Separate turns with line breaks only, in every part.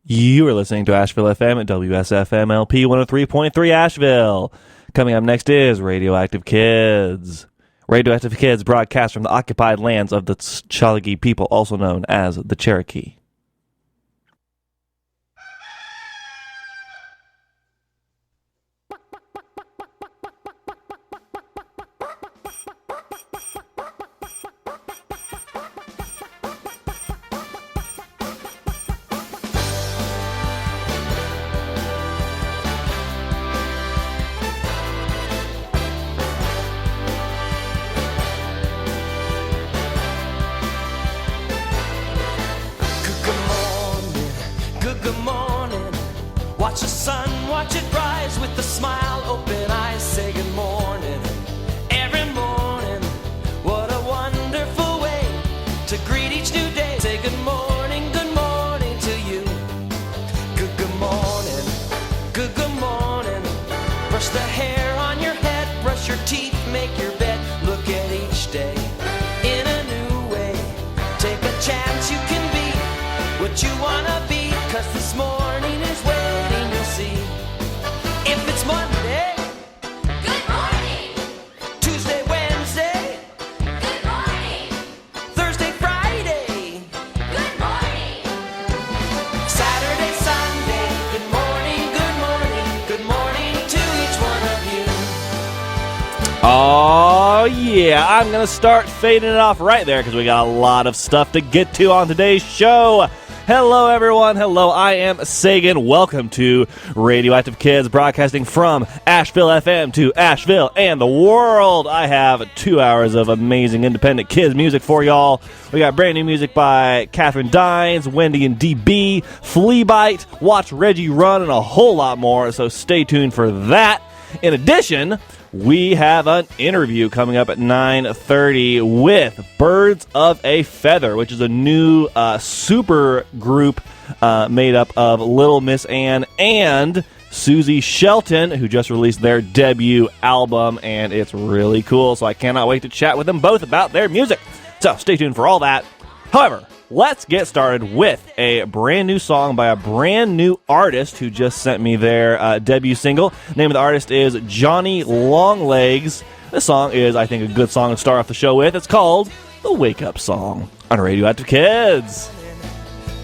You are listening to Asheville FM at WSFM LP 103.3 Asheville. Coming up next is Radioactive Kids. Radioactive Kids broadcast from the occupied lands of the Tsalagi people, also known as the Cherokee.
Watch the sun, watch it rise with a smile, open eyes, say good morning. Every morning, what a wonderful way to greet each new day. Say good morning to you. Good morning, good morning. Brush the hair on your head, brush your teeth, make your bed. Look at each day in a new way. Take a chance, you can be what you wanna be, 'cause this morning is waiting, you'll see. If it's Monday,
good morning.
Tuesday, Wednesday,
Good morning.
Thursday, Friday,
Good morning.
Saturday, Sunday, good morning, good morning to each one of you.
Oh, yeah. I'm going to start fading it off right there because we got a lot of stuff to get to on today's show. Hello, everyone. Hello, I am Sagan. Welcome to Radioactive Kids, broadcasting from Asheville FM to Asheville and the world. I have 2 hours of amazing independent kids music for y'all. We got brand new music by Catherine Dines, Wendy and DB, Fleabite, Watch Reggie Run, and a whole lot more, so stay tuned for that. In addition, we have an interview coming up at 9:30 with Birds of a Feather, which is a new super group made up of Little Miss Ann and Susie Shelton, who just released their debut album, and it's really cool, so I cannot wait to chat with them both about their music. So stay tuned for all that. However, let's get started with a brand new song by a brand new artist who just sent me their debut single. The name of the artist is Johnny Longlegs. This song is, I think, a good song to start off the show with. It's called The Wake Up Song on Radioactive Kids.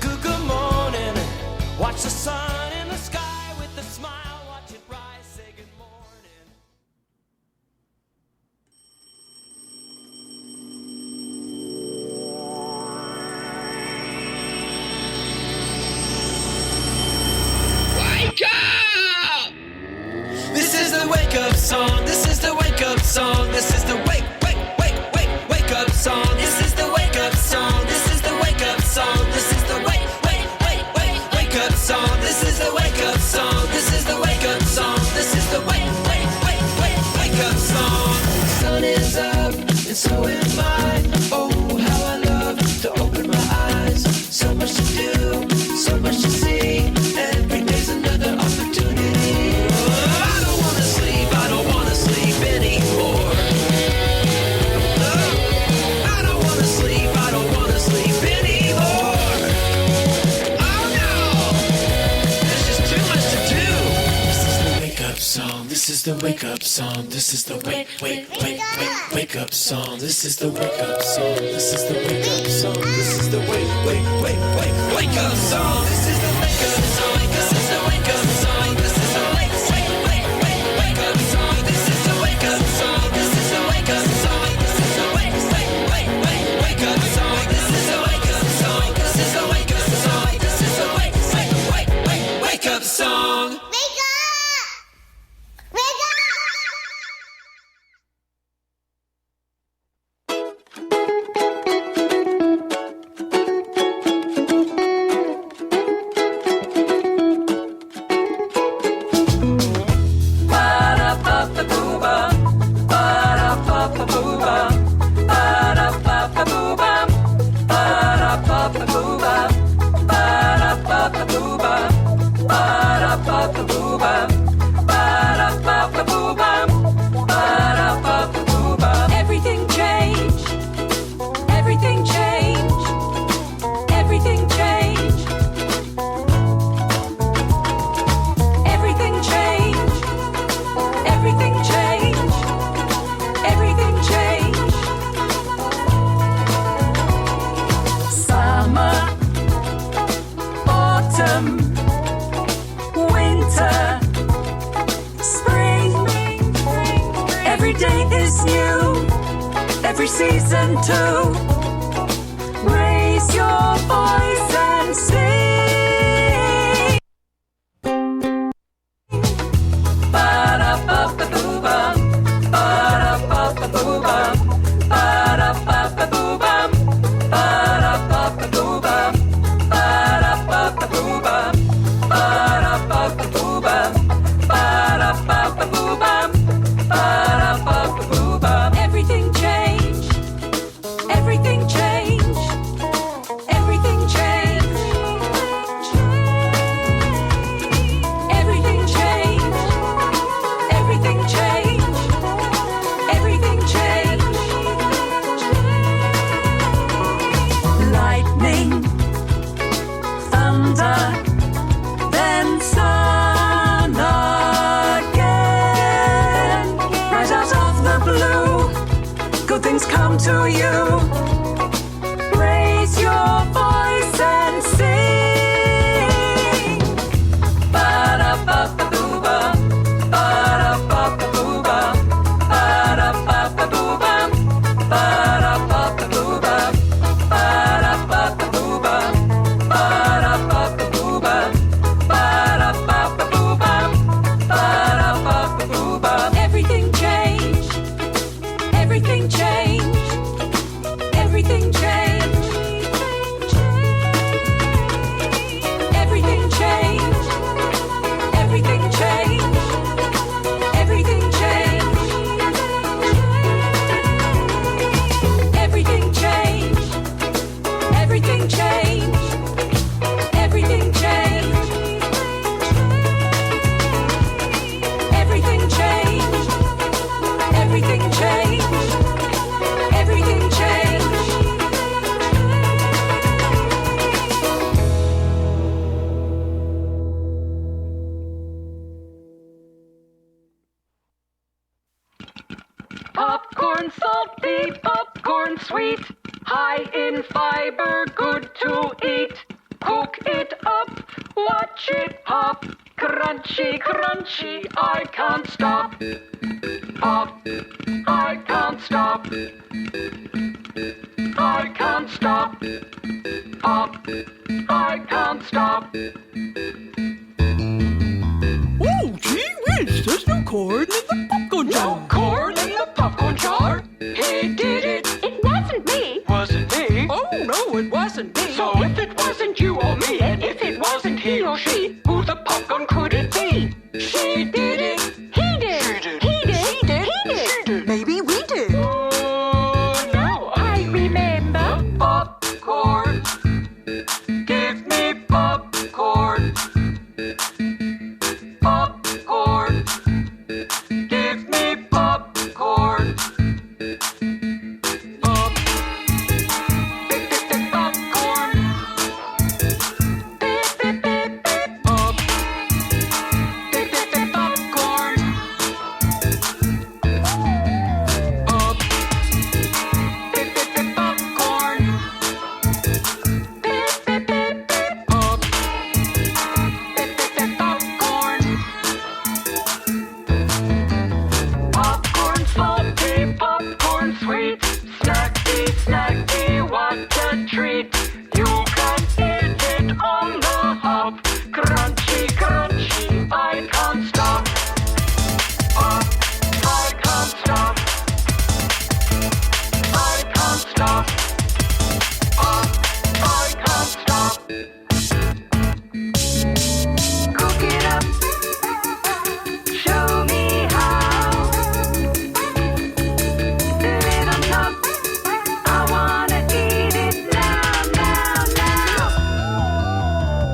Good morning, watch the sun in the sky with a smile, watch it rise, say good morning.
Wake up!
This is the wake up song. This is the wake up song. This is the wake up song. This is the wake up song. This is the wake up song. This is the wake up song. This is the wake up song. This is the wake up song. This is the wake up song. The sun is up and so am I. Oh, how I love to open my eyes. So much to do, so much to see. Every day's another opportunity. I don't wanna sleep anymore. I don't wanna sleep anymore. Oh no, there's just too much to do. This is the wake up song. This is the wake up song. This is the wake up song. This is the wake up song. This is the wake up song. This is the wake up song. This is the wake up song. This is the wake up song. This is the wake up song. This is the wake up song. This is the wake up song. This is the wake up song. This is the wake up song. This is the wake up song. This is the wake up song.
Wake up! Wake up!
Ba-da-ba-ba-boo-ba.
Season 2. Raise your voice and sing. Ba-da-ba-ba-boo-bum. Ba-da-ba-ba-boo-bum. Ba-da-ba-ba-boo-bum. Ba-da-ba-ba-boo-bum. Ba-da-ba-ba-boo-bum. Ba-da-ba-ba-boo-bum. Ba-da-ba-ba-boo-bum. Ba-da-ba-ba-boo-bum. Everything changed. Everything changed. Everything changed. Everything changed. Everything changed. Everything changed. Lightning, thunder, then sun again. Right out of the blue, good things come to you. Raise your voice and sing. Ba-da-ba-ba-boo-bum. Ba-da-ba-ba-boo-bum. Ba-da-ba-ba-boo-bum. Ba-da-ba-ba-boo-bum. Ba-da-ba-ba-boo-bum. Ba-da-ba-ba-boo-bum. Ba-da-ba-ba-boo-bum. Ba-da-ba-ba-boo-bum. Everything changed. Everything changed. Everything changed. Everything changed. Everything changed. Everything changed. Everything changed. Everything changed. Everything changed. Everything changed. Everything changed. Everything changed. Popcorn salty, popcorn sweet, high in fiber, good to eat. Cook it up, watch it pop, crunchy, crunchy, I can't stop. Pop, I can't stop. I can't stop. Pop, I can't stop.
Oh, gee whiz, there's no corn in the popcorn
No
jar.
corn in the popcorn jar. He did it.
It wasn't me.
Wasn't me.
Oh, no, it wasn't me.
So if it wasn't you or me, and if it wasn't he or she, who the popcorn could it be? She did it.
He did.
She did.
He did.
She did.
He did.
She did.
Maybe we did.
Oh, no.
I remember.
Popcorn. Give me popcorn. Popcorn. Give me popcorn. Pop. Popcorn.
Beep, beep, beep, beep.
Pop. Popcorn. Pop. Popcorn.
Beep, beep, beep, beep.
Pop. Popcorn. Popcorn salty, popcorn sweet, snacky, snacky, what a treat. You can eat it on the hop, crunchy, crunchy, I can't stop. Pop, I can't stop. I can't stop. Pop, I can't stop. Cook it up. Show me how. Live on top. I wanna eat it now, now, now.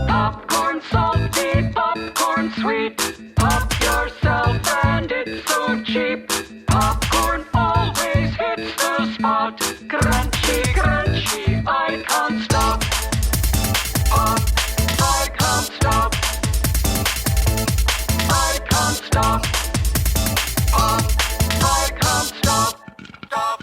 Popcorn salty, popcorn sweet. Pop yourself and it's so cheap. Popcorn always hits the spot. Crunchy, crunchy, I can't stop. Pop, I can't stop. I can't stop. Pop, I can't stop. Stop.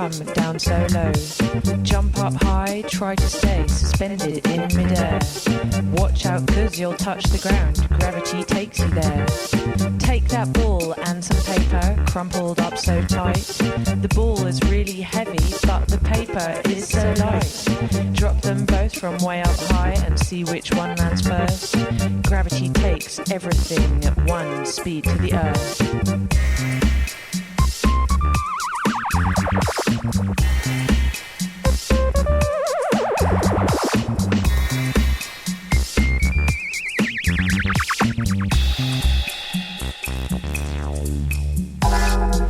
come down so low. Jump up high, try to stay suspended in midair. Watch out, 'cause you'll touch the ground. Gravity takes you there. Take that ball and some paper, crumpled up so tight. The ball is really heavy, but the paper is so light. Drop them both from way up high and see which one lands first. Gravity takes everything at one speed to the earth.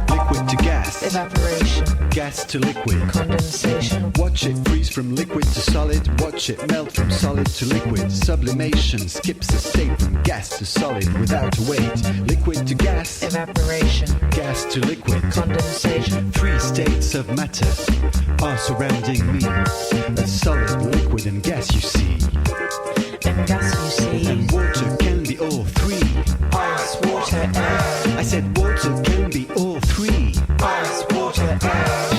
Liquid to gas,
Evaporation,
gas to liquid.
condensation,
Watch it freeze from liquid to solid. Watch it melt from solid to liquid. Sublimation skips a state from gas to solid without a wait. Liquid to gas,
evaporation,
gas to liquid.
condensation,
Three states of matter are surrounding me. A solid, liquid, and gas you see.
and gas you see.
And water can be all three.
Ice, water, air.
I said water can be all three.
Ice, water, air.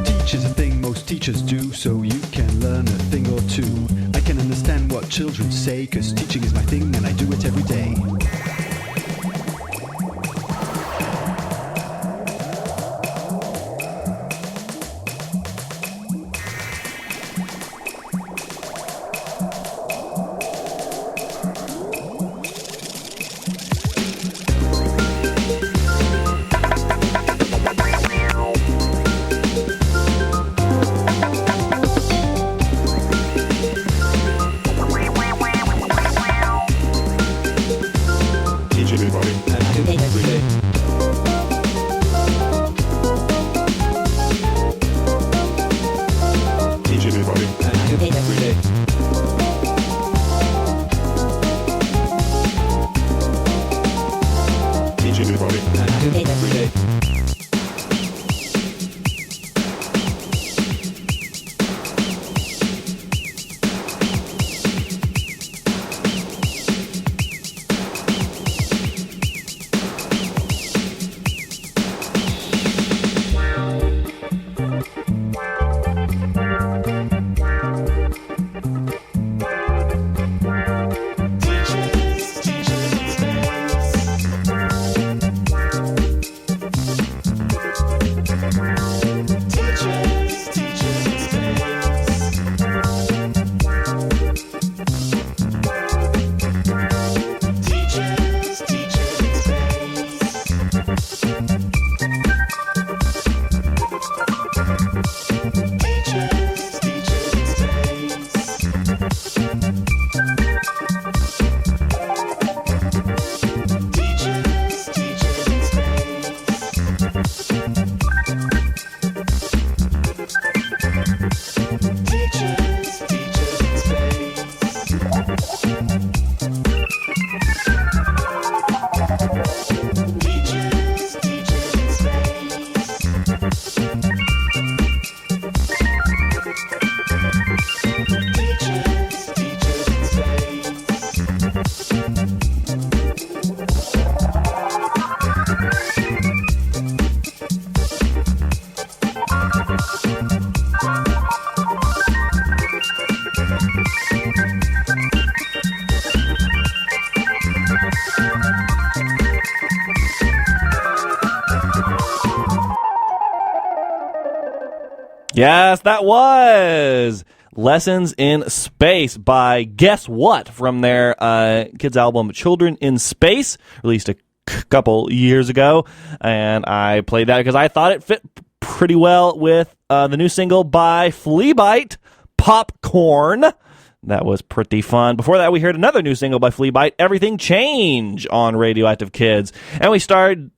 Teach is a thing most teachers do, so you can learn a thing or two. I can understand what children say, 'cause teaching is my thing and I do it every day.
Yes, that was Lessons in Space by Guess What from their kids album Children in Space, released a couple years ago. And I played that because I thought it fit pretty well with the new single by Fleabite, Popcorn. That was pretty fun. Before that, we heard another new single by Fleabite, Everything Change, on Radioactive Kids. And we started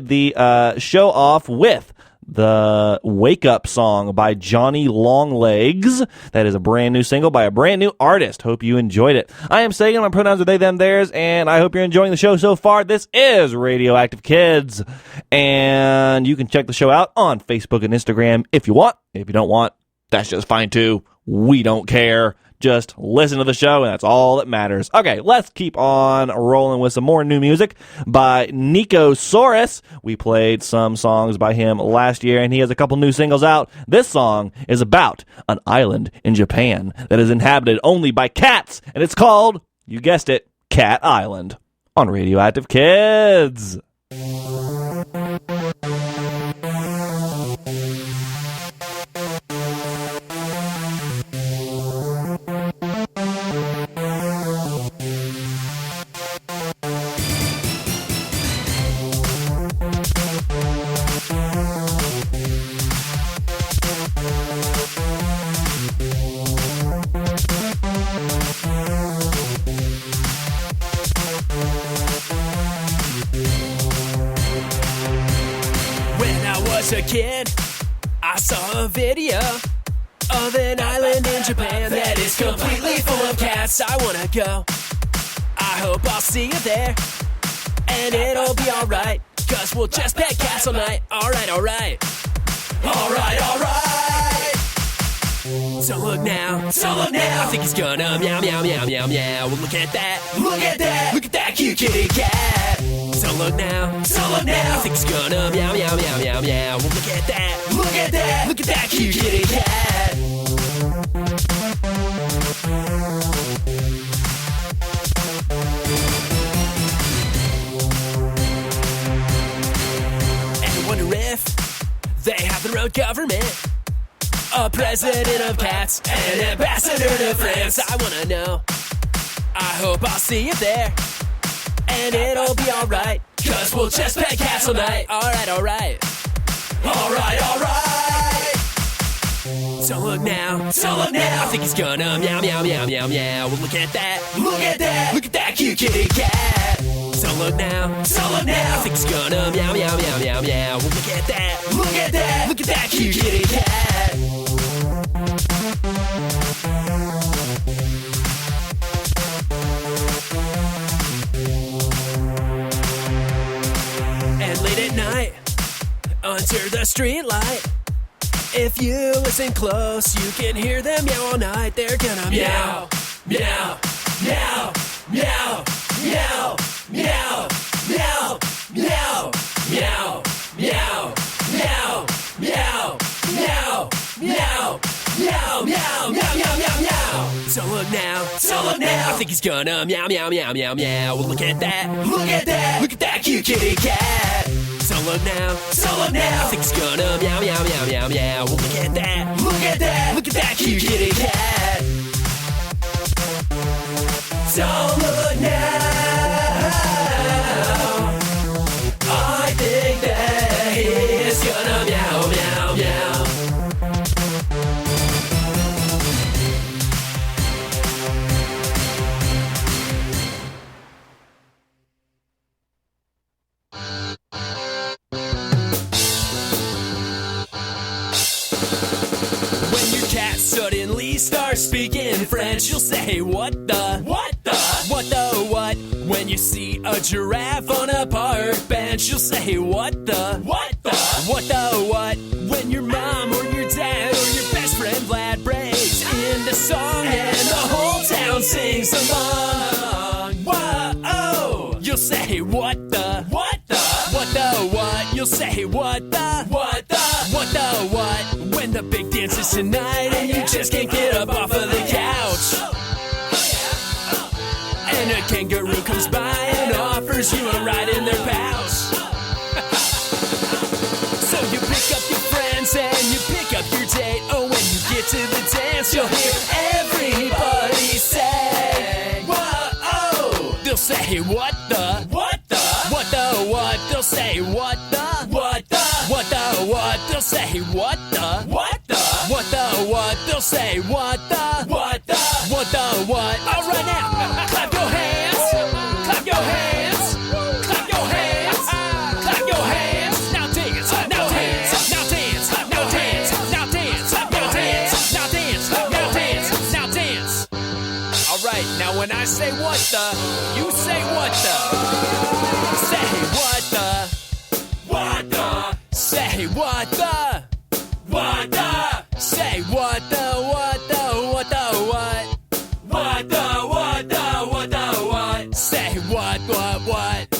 the show off with the Wake Up song by Johnny Longlegs. That is a brand new single by a brand new artist. Hope you enjoyed it. I am Sagan. My pronouns are they, them, theirs, and I hope you're enjoying the show so far. This is Radioactive Kids, and you can check the show out on Facebook and Instagram if you want. If you don't want, that's just fine too. We don't care. Just listen to the show, and that's all that matters. Okay, let's keep on rolling with some more new music by Nicosaurus. We played some songs by him last year, and he has a couple new singles out. This song is about an island in Japan that is inhabited only by cats, and it's called, you guessed it, Cat Island, on Radioactive Kids.
As a kid, I saw a video of an island in Japan that is completely full of cats. I wanna go. I hope I'll see you there, and it'll be alright, 'cause we'll just pet cats all night. Alright, alright. Alright, alright. Don't look now, don't look now. I think he's gonna meow, meow, meow, meow, meow. Well, look at that, look at that, look at that cute kitty cat. Don't look now, don't look now. I think he's gonna meow, meow, meow, meow, meow. Well, look at that, look at that, look at that cute kitty cat. And I wonder if they have their own government, a president of cats, and an ambassador to France. I wanna know. I hope I'll see you there, and it'll be alright, 'cause we'll just pet cats all night. Alright, alright. Alright, alright. Don't look now, don't look now. I think he's gonna meow, meow, meow, meow, meow. Well, look at that, look at that, look at that cute kitty cat. Don't look now, don't look now. I think he's gonna meow, meow, meow, meow, meow. Well, look at that, look at that, look at that cute kitty cat. And late at night, under the street light, if you listen close, you can hear them meow all night. They're gonna meow, meow, meow, meow, meow, meow, meow, meow, meow, meow, meow, meow, meow, meow, meow, meow, meow, meow, meow, meow. Don't look now, don't look now. I think he's gonna meow, meow, meow, meow, meow. Well, look at that, look at that, look at that cute kitty cat. Don't look now, don't look now. I think he's gonna meow, meow, meow, meow, meow. Well, look at that, look at that, look at that cute kitty cat. Don't look now. I think that he's gonna meow, meow, meow. When your cat suddenly starts speaking French, you'll say, what the? What the? What the what? When you see a giraffe on a park bench, you'll say, what the? What the? What the what? When your mom or your dad or your best friend Vlad breaks into song and the whole town sings along. Whoa! You'll say, what the? What the? What the what? You'll say, what the? What the? What the what? When the big dance is tonight and you just can't get up off of the couch, and a kangaroo comes by and offers you a ride in their pouch. So you pick up your friends and you pick up your date. Oh, when you get to the dance, you'll hear everybody say, whoa! They'll say, what the? What the? What the what? They'll say, what the? What the? What the what? They'll say, say what the, you say what the. Say what the, say what the, say what the, what the, what the, what. Say what, say what the,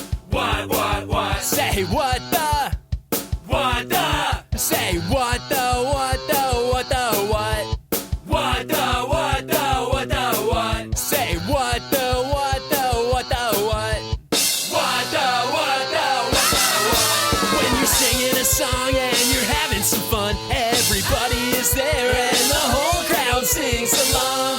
say what the, what the, what the, what. Say what the, what the, what the, what. When you're singing a song and you're having some fun, everybody is there and the whole crowd sings along.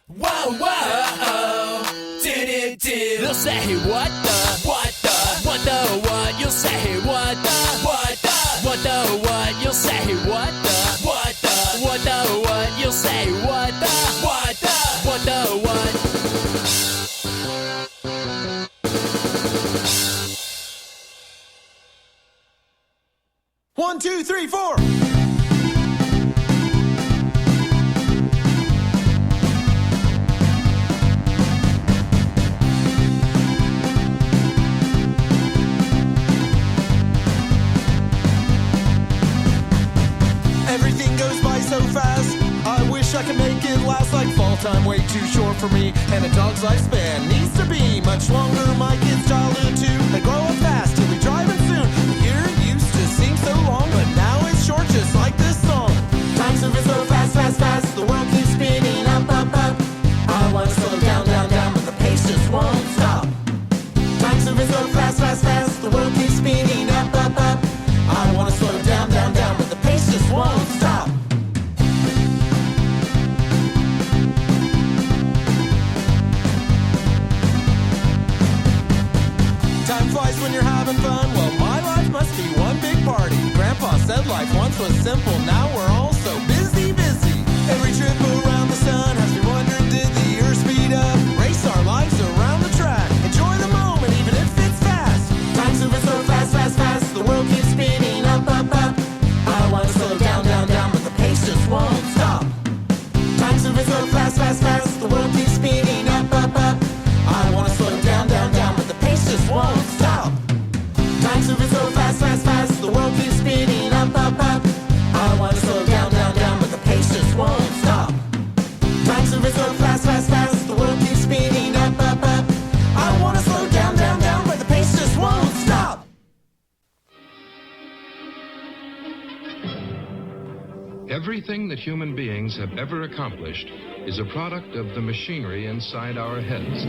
Whoa, whoa, do-do-do. They'll say what the, what the, what the, what. You'll say what the, what the, what the, what. You'll say what the, what the, what the, what. You'll say what the, what the, what the, what.
One, two, three, four. Everything goes by so fast. I wish I could make it last like fall time, way too short for me. And a dog's lifespan needs to be much longer. My kid's childhood too. They grow up fast till we driving soon. The year used to seem so long, but now it's short, just like this song. Time's moving so fast, fast, fast. The world keeps spinning up, up, up. I wanna slow down, down, down, but the pace just won't stop. Time's moving so fast, fast, fast. The world keeps spinning up, up, up. I wanna slow down, down, down, but the pace just won't stop. Time flies when you're having fun. Well, my life must be one big party. Grandpa said life once was simple. Now we're all so busy, busy. Every trip around the sun has me wondering, did the earth speed up? Race our lives around the track. Enjoy the moment, even if it's fast. Time's moving so fast, fast, fast. The world keeps spinning up, up, up. I wanna slow down, down, down, but the pace just won't stop. Time's moving so fast, fast, fast. The world keeps spinning up, up, up. I wanna slow down, down, down, but the pace just won't stop. Time's moving so fast, fast, fast. The world keeps spinning up, up, up. I wanna slow down, down, down, but the pace just won't stop. Time's moving so fast, fast, fast. The world keeps spinning up, up, up. I wanna slow down, down, down, but the pace just won't stop.
Everything that human beings have ever accomplished is a product of the machinery inside our heads.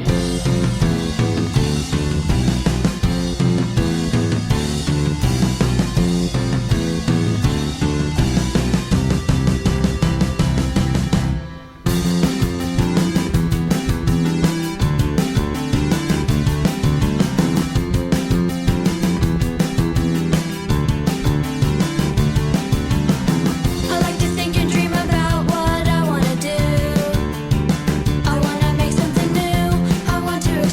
I like to think and dream about what I wanna do. I wanna make something new. I want to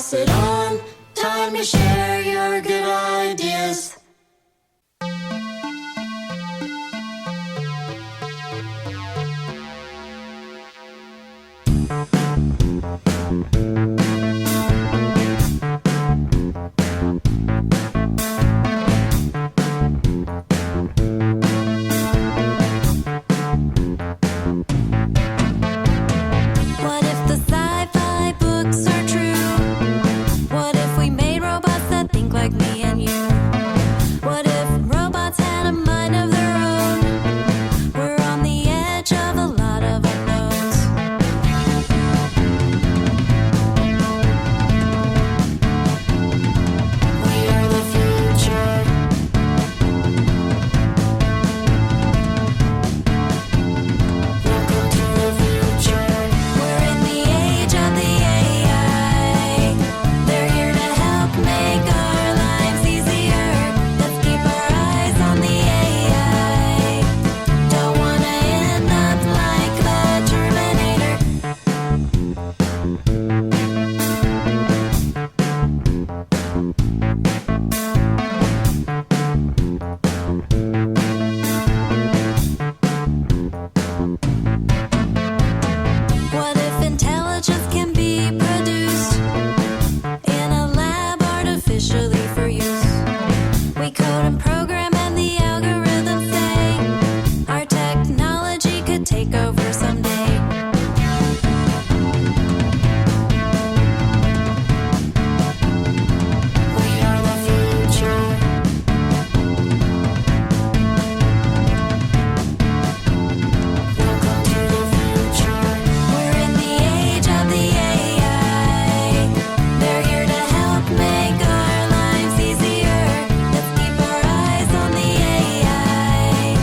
pass it on. Time to share your good ideas. What if the sci-fi books are true? What if we made robots that think like me and you? What if robots had a mind of their own? We're on the edge of a lot of unknowns. We are the future. Welcome to the future. We're in the age of the AI. They're here to help make our lives easier. Let's keep our eyes on the AI. Don't wanna end up like the Terminator. What if intelligence can be produced in a lab artificially for use? We code and program and the algorithms say our technology could take over someday. We are the future. Welcome to the future. We're in the age of the AI. They're here to help make our lives easier. Let's keep our eyes on the AI.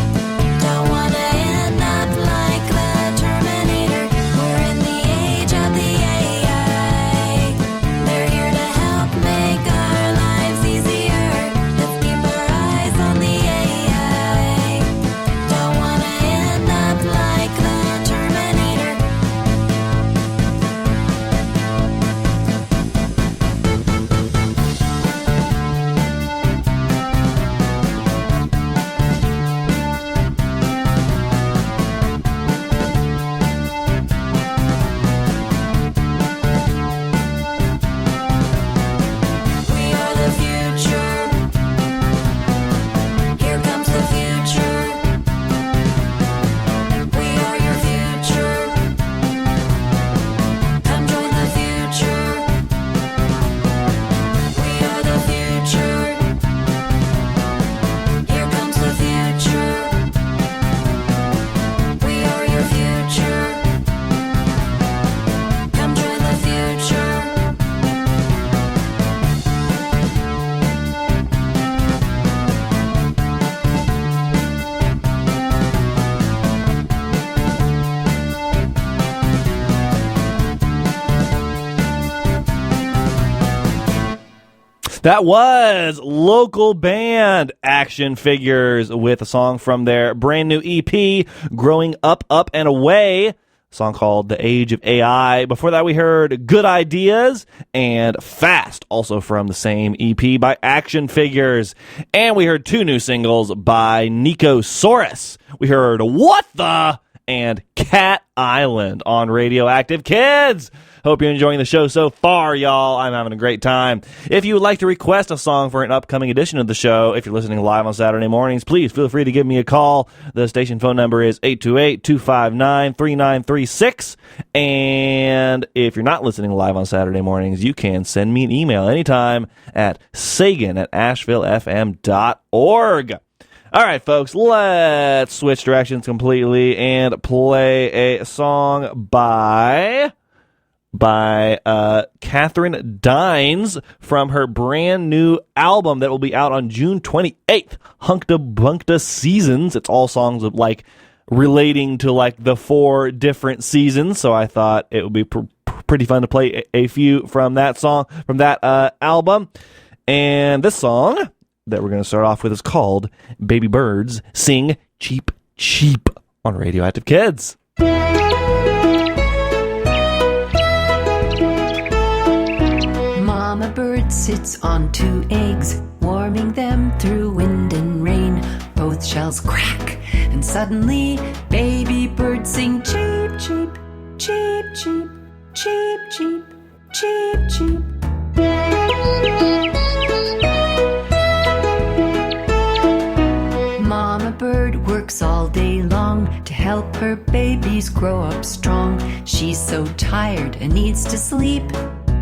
Don't wanna end up like the Terminator. We're in the age of the AI. They're here to help make our lives easier. Let's keep our eyes on the AI. Don't wanna end up like the Terminator. We are the future. Here comes the future. We are your future. Come join the future. We are the future. Here comes the future. We are your future. Come join the future.
That was local band Action Figures with a song from their brand new EP, Growing Up, Up and Away, a song called The Age of AI. Before that, we heard Good Ideas and Fast, also from the same EP by Action Figures. And we heard two new singles by Nicosaurus. We heard What the and Cat Island on Radioactive Kids. Hope you're enjoying the show so far, y'all. I'm having a great time. If you would like to request a song for an upcoming edition of the show, if you're listening live on Saturday mornings, please feel free to give me a call. The station phone number is 828-259-3936. And if you're not listening live on Saturday mornings, you can send me an email anytime at sagan@ashevillefm.org. All right, folks, let's switch directions completely and play a song by Catherine Dines from her brand new album that will be out on June 28th, Hunkta Bunkta Seasons. It's all songs of like relating to like the 4 different seasons, so I thought it would be pretty fun to play a few from that song, from that album. And this song that we're going to start off with is called Baby Birds Sing Cheep Cheep on Radioactive Kids.
sits on 2 eggs, warming them through wind and rain. Both shells crack, and suddenly baby birds sing cheep, cheep, cheep, cheep, cheep, cheep, cheep, cheep. Mama bird works all day long to help her babies grow up strong. She's so tired and needs to sleep,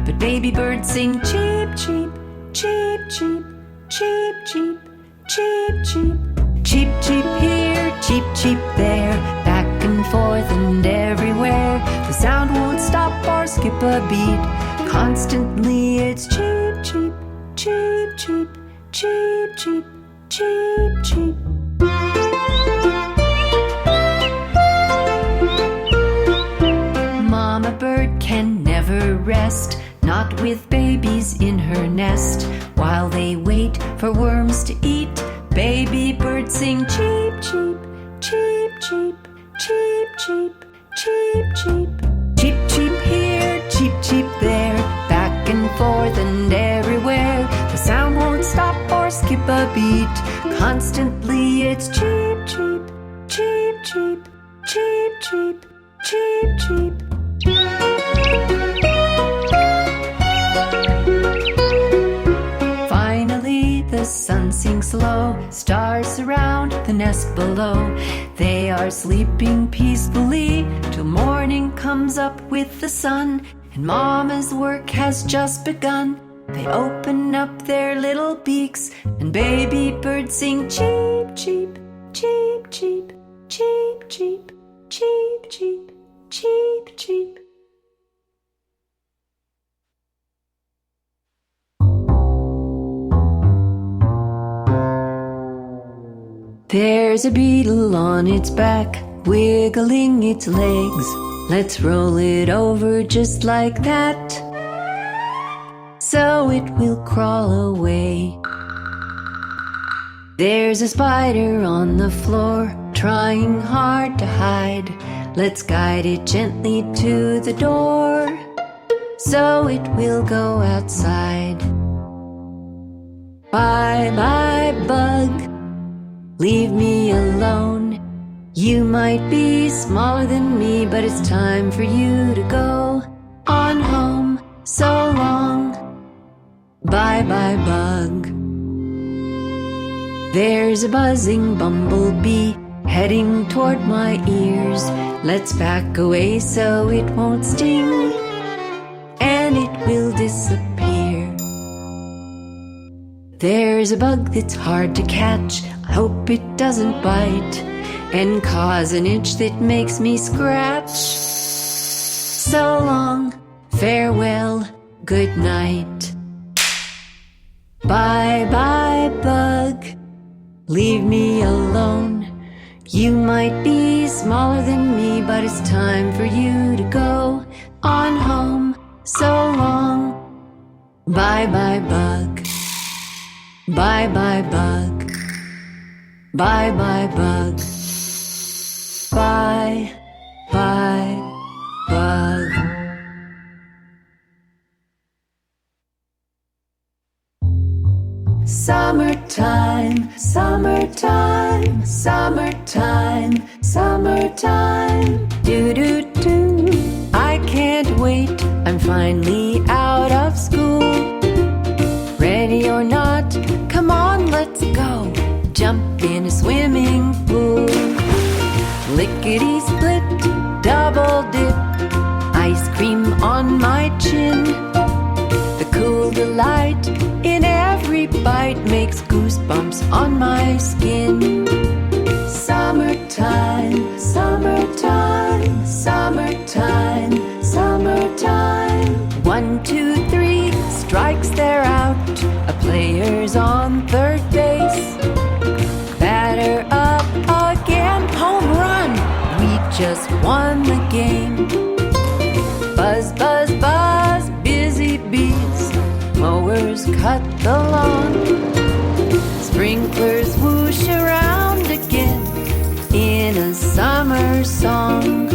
but baby birds sing cheep, cheep, cheep, cheep, cheep, cheep, cheep, cheep. Cheep, cheep here, cheep, cheep there, back and forth and everywhere. The sound won't stop or skip a beat. Constantly it's cheep, cheep, cheep, cheep, cheep, cheep, cheep, cheep. Mama bird can never rest, not with babies in her nest. While they wait for worms to eat, baby birds sing cheep, cheep, cheep, cheep, cheep, cheep, cheep, cheep. Cheep, cheep here, cheep, cheep there, back and forth and everywhere. The sound won't stop or skip a beat. Constantly it's cheep, cheep, cheep, cheep, cheep, cheep, cheep, cheep. Finally the sun sinks low, stars surround the nest below. They are sleeping peacefully till morning comes up with the sun, and Mama's work has just begun. They open up their little beaks, and baby birds sing cheep, cheep, cheep, cheep, cheep, cheep, cheep, cheep, cheep, cheep. There's a beetle on its back, wiggling its legs. Let's roll it over just like that, so it will crawl away. There's a spider on the floor, trying hard to hide. Let's guide it gently to the door, so it will go outside. Bye bye bug, leave me alone. You might be smaller than me, but it's time for you to go on home. So long, bye bye bug. There's a buzzing bumblebee heading toward my ears. Let's back away so it won't sting, and it will disappear. There's a bug that's hard to catch. I hope it doesn't bite and cause an itch that makes me scratch. So long, farewell, good night. Bye bye bug, leave me alone. You might be smaller than me, but it's time for you to go on home. So long, bye bye bug, bye bye bug, bye bye bug, bye bye bug. Summertime, summertime, summertime, summertime. Do do do. I can't wait, I'm finally out of school. Ready or not, come on, let's go. Jump in a swimming pool. Lickety-split, double dip, ice cream on my chin. The cool delight in every bite makes goosebumps on my skin. Summertime, summertime, summertime, summertime. 1, 2, 3, strikes they're out. A player's on third base. Batter up again, home run. We just won the game. Buzz, buzz, buzz, busy bees. Mowers cut the lawn. Sprinklers whoosh around again in a summer song.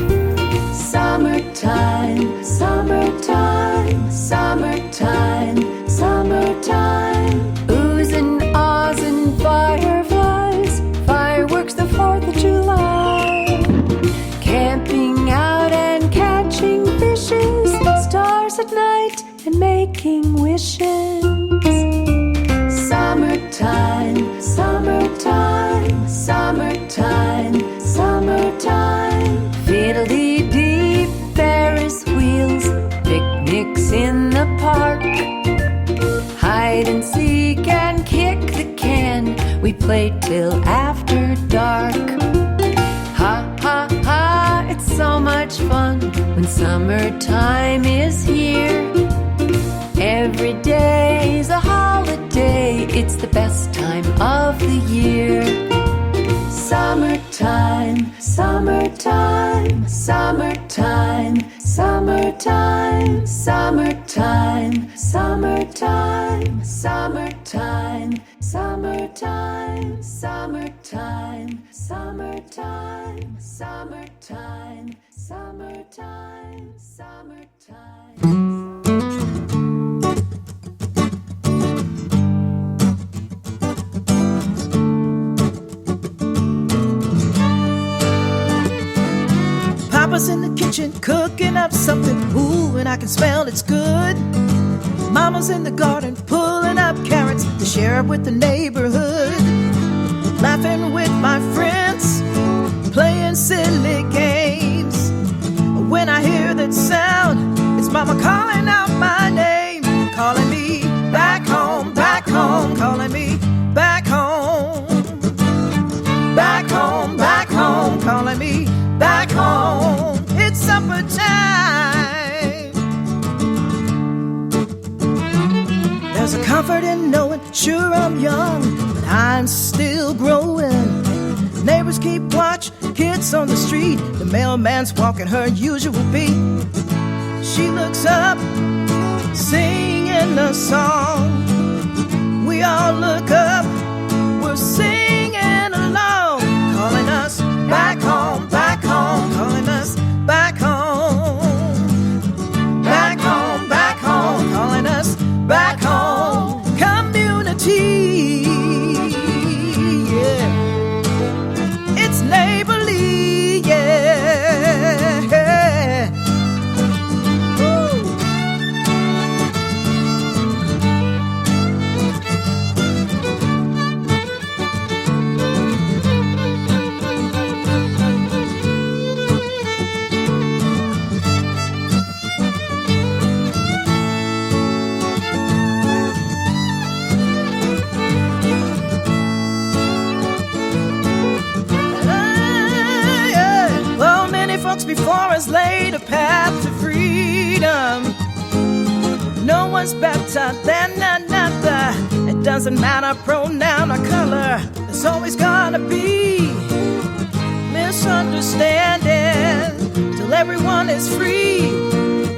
Summertime, summertime, summertime, summertime. and making wishes. Summertime, summertime, summertime, summertime. Fiddle-dee-dee, Ferris wheels, picnics in the park. Hide and seek and kick the can, we play till after dark. Ha ha ha, it's so much fun when summertime is here. Every day's a holiday, it's the best time of the year. Summertime, summertime, summertime, summertime, summertime, summertime, summertime, summertime, summertime, summertime, summertime, summertime, summertime.
Papa's in the kitchen cooking up something, ooh, and I can smell it's good. Mama's in the garden pulling up carrots to share with the neighborhood. Laughing with my friends, playing silly games. When I hear that sound, it's Mama calling out my name, calling me back home, calling me back home, back home, back home, calling me back home. It's supper time. There's a comfort in knowing, sure I'm young, but I'm still growing. Neighbors keep watch, kids on the street. The mailman's walking her usual beat. She looks up, singing a song. We all look up, we're singing along, calling us back home, calling us back home, back home, back home, calling us back home. Community, yeah, it's neighborly, yeah. Woo. Before us laid a path to freedom. No one's better than another. It doesn't matter pronoun or color. There's always gonna be misunderstanding till everyone is free.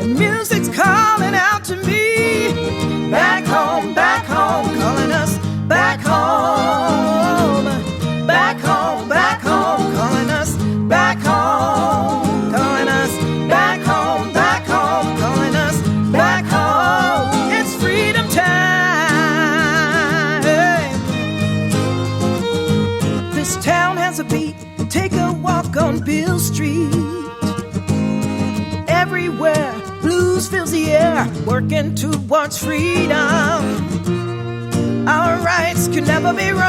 And music's calling out to me, back home, calling us back home, back home, calling us back home. A beat, take a walk on Bill Street. Everywhere, blues fills the air, working towards freedom. Our rights can never be wrong.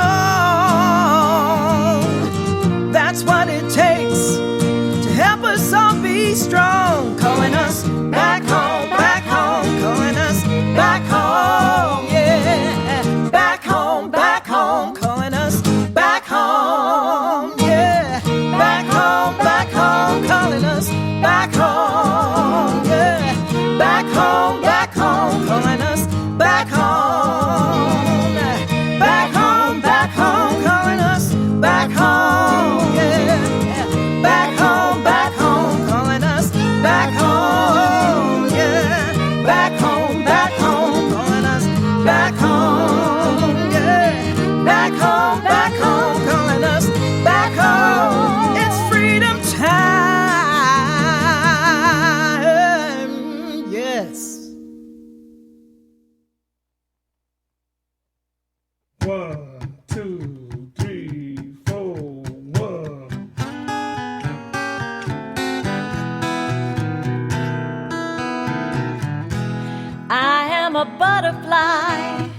That's what it takes to help us all be strong. Calling us back home, calling us back home, yeah. Back home, calling us back home, yeah. Back home, calling us back home, yeah. Back home, calling us back home. Back home, calling us back home, yeah. Back home, calling us back home, yeah. Back home, calling us back home, yeah. Back home, calling us back home. It's freedom time. butterfly,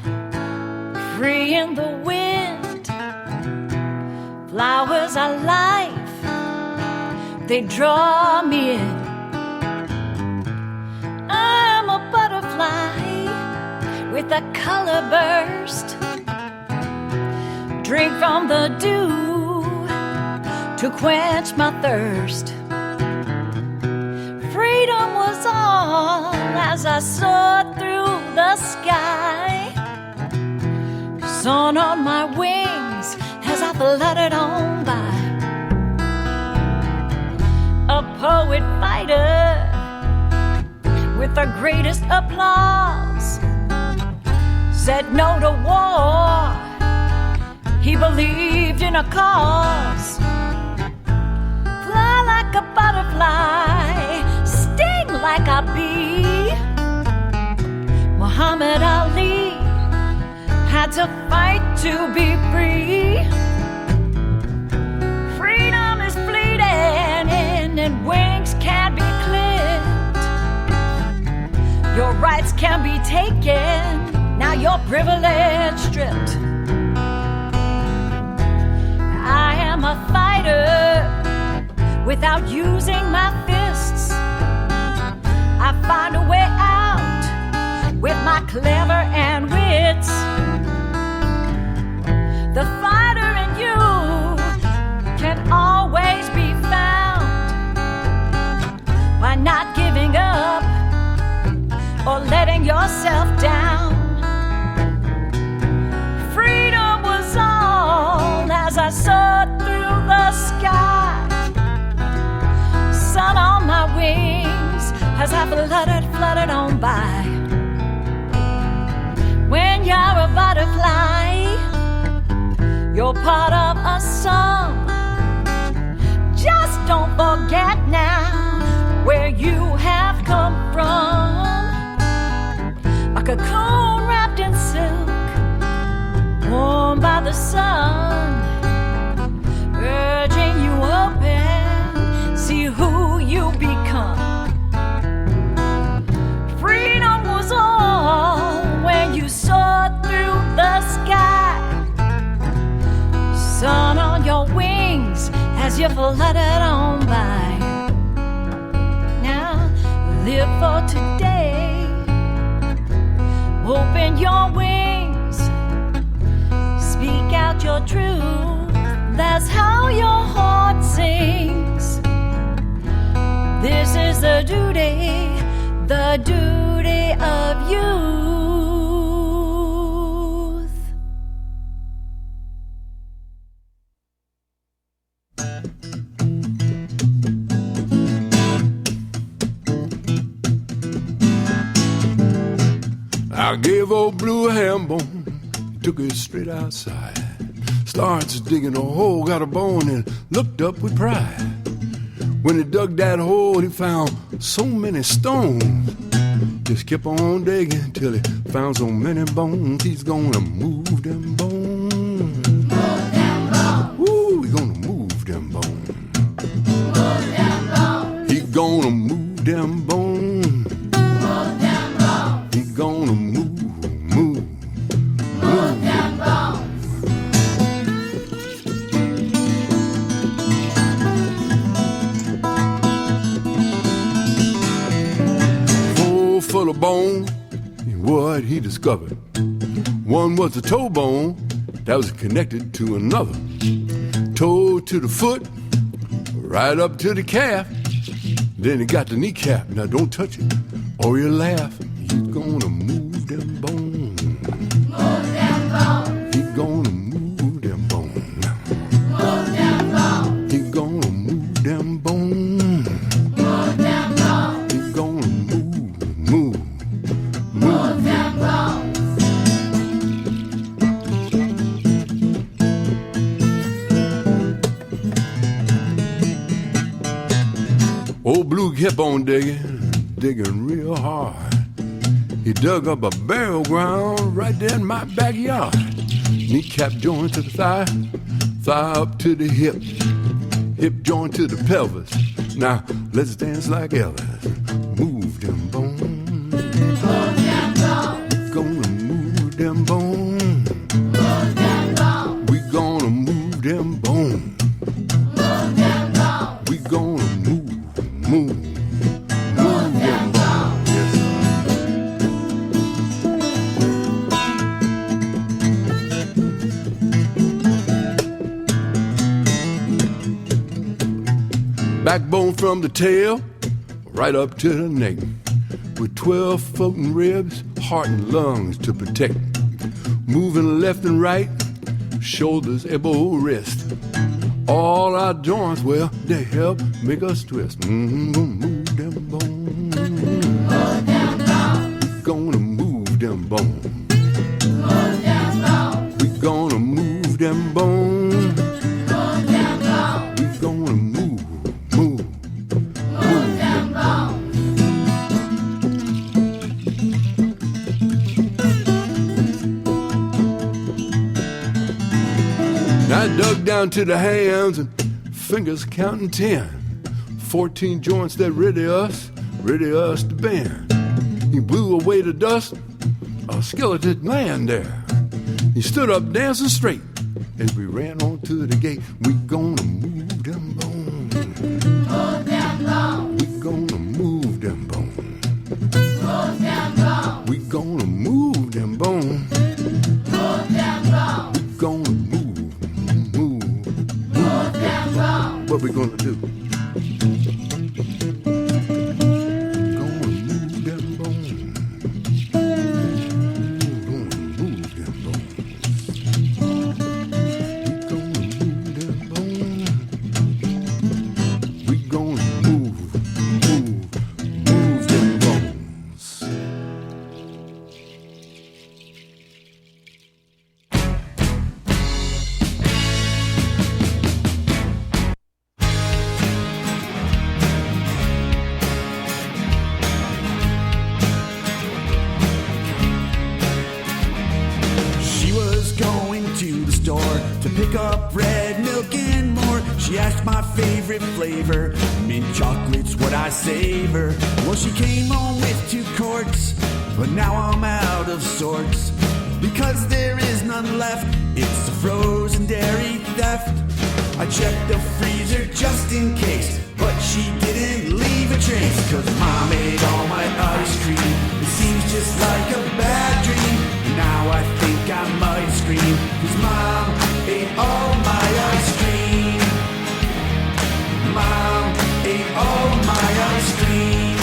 free in the wind. Flowers are life, they draw me in. I'm a butterfly with a color burst. Drink from the dew to quench my thirst. Freedom was all as I soared through the sky. Sun on my wings as I fluttered on by. A poet fighter with the greatest applause said no to war. He believed in a cause. Fly like a butterfly, sting like a bee. Muhammad Ali had to fight to be free. Freedom is fleeting and wings can't be clipped. Your rights can be taken, now your privilege stripped. I am a fighter without using my fists. I find a way out with my clever and wits. The fighter in you can always be found by not giving up or letting yourself down. Freedom was all as I soared through the sky. Sun on my wings as I fluttered on by. When you're a butterfly, you're part of a song. Just don't forget now where you have come from. A cocoon wrapped in silk, warmed by the sun, urging you open, see who you become. Freedom was all when you soared through the sky. Sun on your wings as you fluttered on by. Now live for today, open your wings, speak out your truth, that's how your heart sings. This is the duty of youth.
I gave old Blue a ham bone, took it straight outside. Starts digging a hole, got a bone, and looked up with pride. When he dug that hole, he found so many stones. Just kept on digging till he found so many bones. He's gonna move them bones. Move them bones. Ooh, he's gonna move them bones. Move them bones. He's gonna move them bones. Move them bones. He's gonna move them bones. Full of bone, what he discovered. One was a toe bone that was connected to another. Toe to the foot, right up to the calf. Then he got the kneecap. Now don't touch it or you'll laugh. He's gonna move them bones. Move them bones. He's gonna move them bones. Move them bones. He's gonna move them bones. Move them bones. He's gonna move them bones. Old Blue kept on digging real hard. He dug up a burial ground right there in my backyard. Kneecap joint to the thigh, thigh up to the hip, hip joint to the pelvis. Now let's dance like Elvis. Move them bones. Move them bones. Gonna Backbone from the tail right up to the neck, with 12 floating ribs, heart and lungs to protect. Moving left and right, shoulders, elbow, wrist. All our joints, well, they help make us twist. Move them bones. Move them bones. We're gonna move them bones. Move them bones. We're gonna move them bones. Move them bones. We're gonna move them bones. I dug down to the hands and fingers counting 10. 14 joints that ready us to bend. He blew away the dust, a skeleton laying there. He stood up dancing straight as we ran on to the gate. We gonna move them bones. Move them bones. We gonna move them bones. Move them bones. We gonna move them bones. Move them bones. We gonna move them bones. What we gonna do?
She asked my favorite flavor, mint chocolate's what I savor. Well, she came home with 2 quarts, but now I'm out of sorts. Because there is none left, it's a frozen dairy theft. I checked the freezer just in case, but she didn't leave a trace. Cause Mom ate all my ice cream, it seems just like a bad dream. And now I think I might scream, cause Mom ate all my ice cream. Mom ate all my ice cream.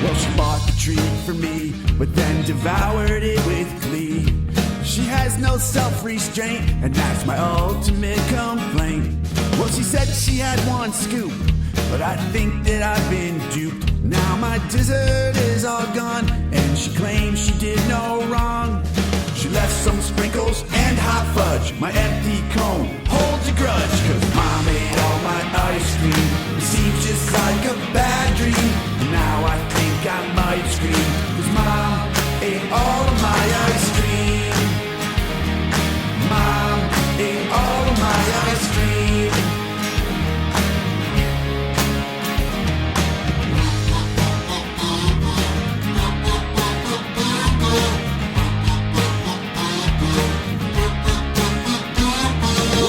Well, she bought the treat for me, but then devoured it with glee. She has no self-restraint, and that's my ultimate complaint. Well, she said she had 1 scoop, but I think that I've been duped. Now my dessert is all gone, and she claims she did no wrong. She left some sprinkles and hot fudge. My empty cone holds a grudge, cause Mom ate all my ice cream. It seems just like a bad dream. And now I think I might scream, cause Mom ate all of my ice cream. Mom ate all of my ice cream.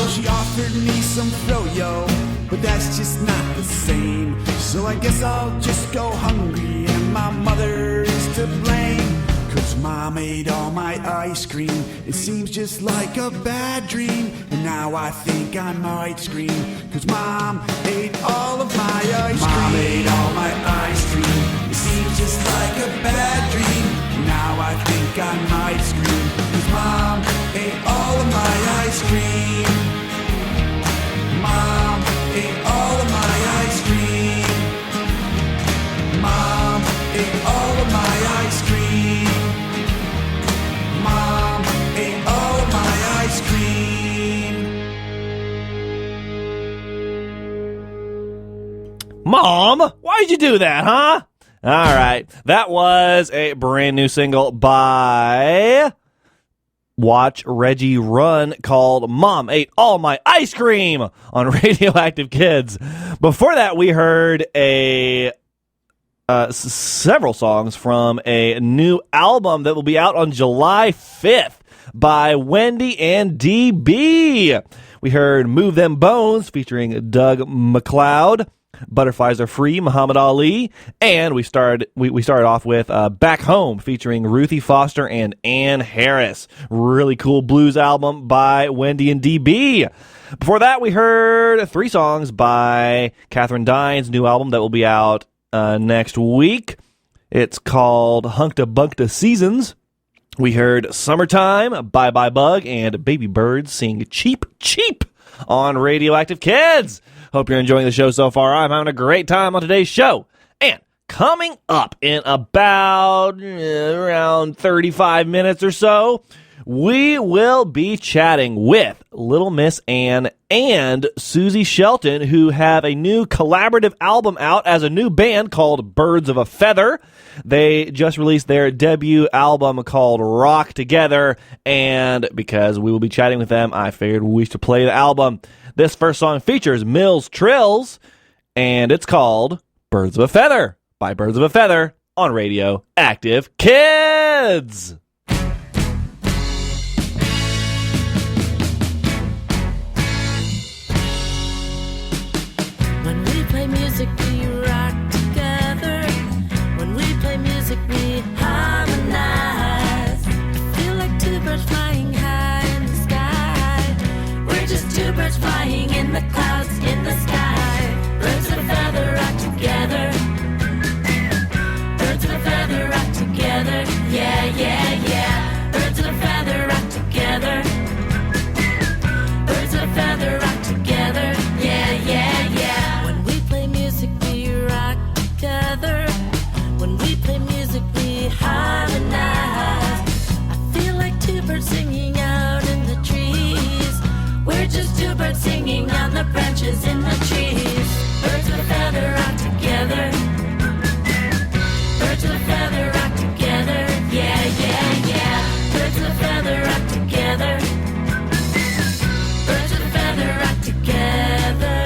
She offered me some froyo, but that's just not the same. So I guess I'll just go hungry, and my mother is to blame. Cause Mom ate all my ice cream, it seems just like a bad dream. And now I think I might scream, cause Mom ate all of my ice cream. Mom ate all my ice cream, it seems just like a bad dream. And now I think I might scream, cause Mom ate all of my ice cream. Mom ate all of my ice cream. Mom ate all of my ice cream. Mom ate all of my ice cream.
Mom, why'd you do that, huh? All right, that was a brand new single by Watch Reggie Run called Mom Ate All My Ice Cream on Radioactive Kids. Before that, we heard several songs from a new album that will be out on July 5th by Wendy and DB. We heard Move Them Bones featuring Doug McLeod. Butterflies Are Free, Muhammad Ali. And we started off with Back Home, featuring Ruthie Foster and Ann Harris. Really cool blues album by Wendy and DB. Before that, we heard 3 songs by Catherine Dine's new album that will be out next week. It's called Hunkta Bunkta Seasons. We heard Summertime, Bye Bye Bug, and Baby Birds sing Cheap Cheap on Radioactive Kids. Hope you're enjoying the show so far. I'm having a great time on today's show. And coming up in about around 35 minutes or so, we will be chatting with Little Miss Ann and Susie Shelton, who have a new collaborative album out as a new band called Birds of a Feather. They just released their debut album called Rock Together, and because we will be chatting with them, I figured we should play the album. This first song features Mills Trills, and it's called Birds of a Feather by Birds of a Feather on Radioactive Kids.
When we play music, we rock together. When we play music, we harmonize. Feel like 2 birds flying high in the sky. We're just 2 birds flying in the clouds in the sky. Birds of a feather rock together. Birds of a feather rock together. Yeah, yeah, yeah. Birds of a feather rock together. Birds of a feather rock together. Yeah, yeah, yeah. When we play music, we rock together. When we play music, we harmonize. I feel like 2 birds singing out in the trees. We're just 2 birds singing on the branches in the trees. Birds of a feather rock together. Birds of a feather rock together. Yeah, yeah, yeah. Birds of a feather rock together. Birds of a feather rock together.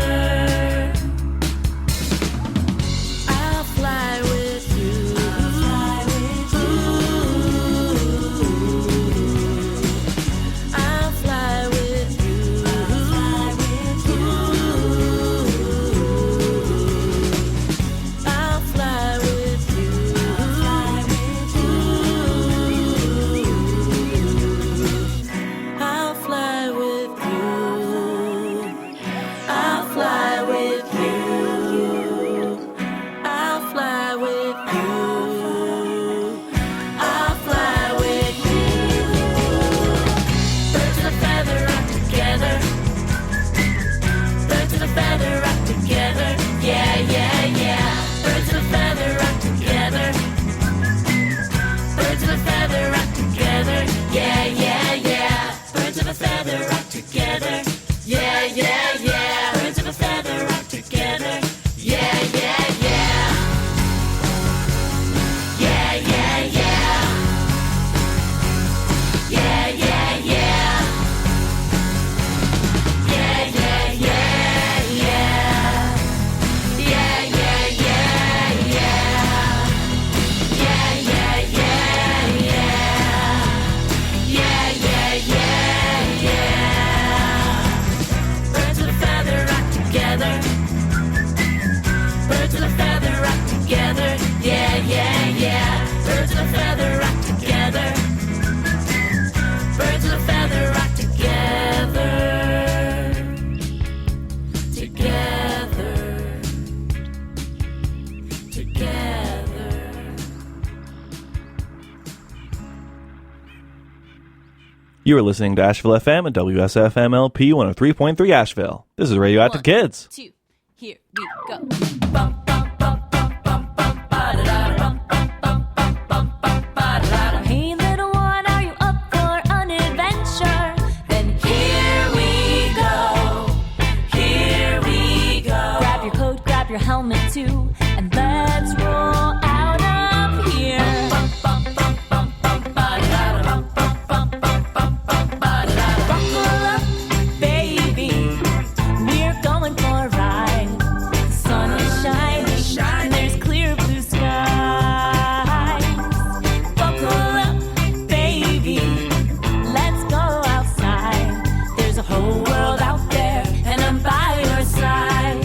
I'll fly with you. I'll fly with you. I'll fly with you. I'll fly with you. I'll fly with you. I'll fly with you. I'll fly with you. Birds of a feather rock together. Birds of a feather rock together. Yeah, yeah, yeah. Birds of a feather rock together. Birds of a feather rock together. Yeah, yeah, yeah. Birds of a feather rock together. Yeah, yeah, yeah. Birds of a feather rock together. Yeah, yeah, yeah. Yeah, yeah, yeah. Yeah, yeah, yeah. Yeah, yeah, yeah, yeah. Yeah, yeah, yeah, yeah. Yeah, yeah, yeah, yeah. Yeah, yeah, yeah, yeah. Birds of a feather rock together. Birds of a feather rock together. Yeah, yeah, yeah. Birds of a feather rock together. Birds of a feather rock together. Together. Together.
You are listening to Asheville FM and WSFM LP 103.3 Asheville. This is Radioactive Kids.
2, here we go. Bum, bum, bum, bum, bum, bum, ba-da-da, bum, bum, bum, bum, bum, bum, ba-da-da.
Hey little one, are you up for an adventure?
Then here we go. Here we go.
Grab your coat, grab your helmet too, and let's roll out of here.
Bum, bum, bum, bum, bum, ba-da-da, bum, bum, bum, bum, bum, bum, ba-da-da.
Buckle up, baby, we're going for a ride. The sun is shining, there's clear blue skies. Buckle up, baby, let's go outside. There's a whole world out there, and I'm by your side.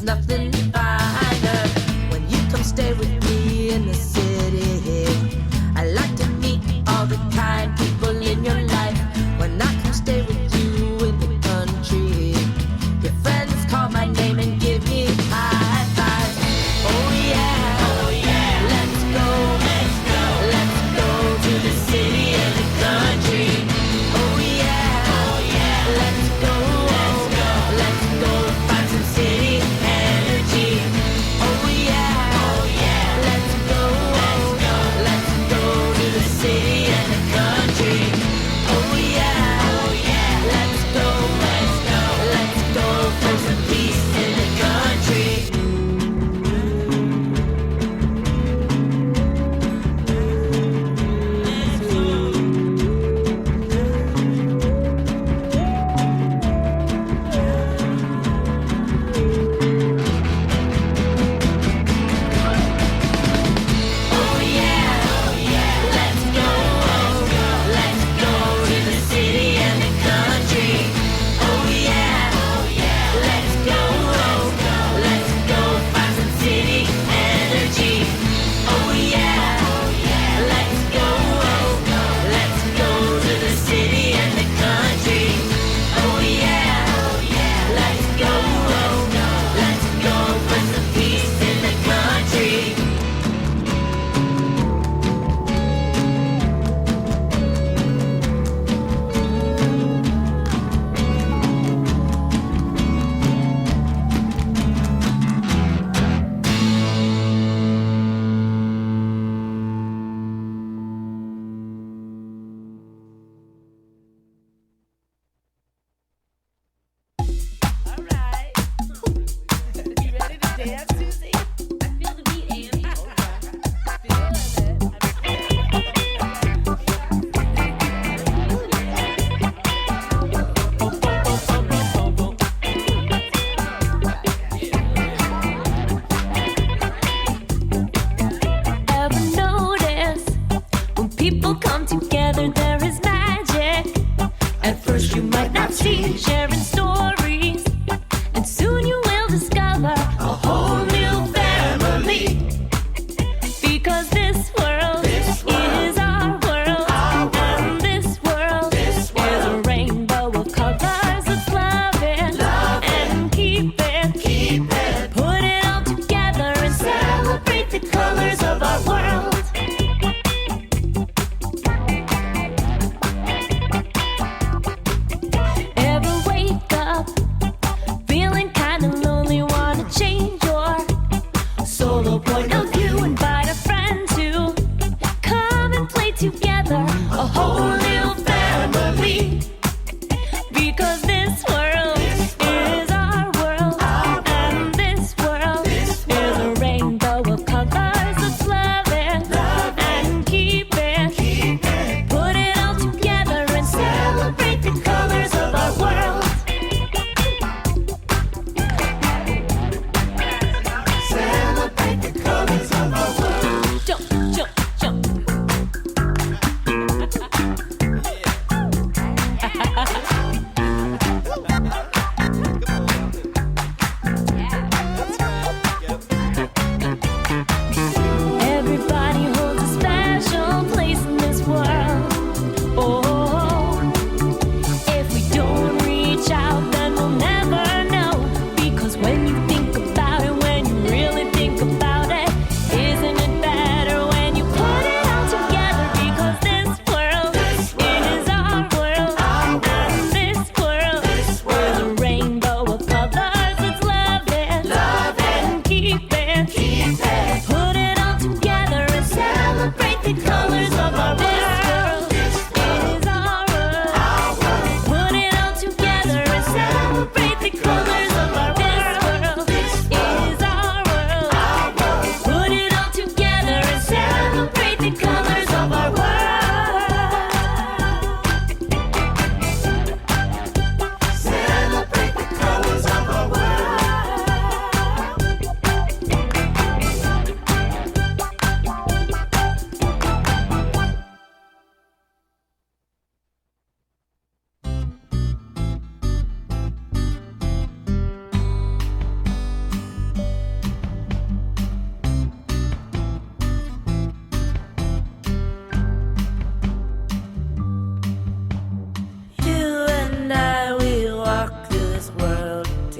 there's nothing finer. When you come stay with me in the city, I like to meet all the kind people in your life. When I come stay with you in the country, your friends call my name and give me high fives. Oh yeah, let's go, let's go to the city and the country. Oh yeah, let's go find some city energy.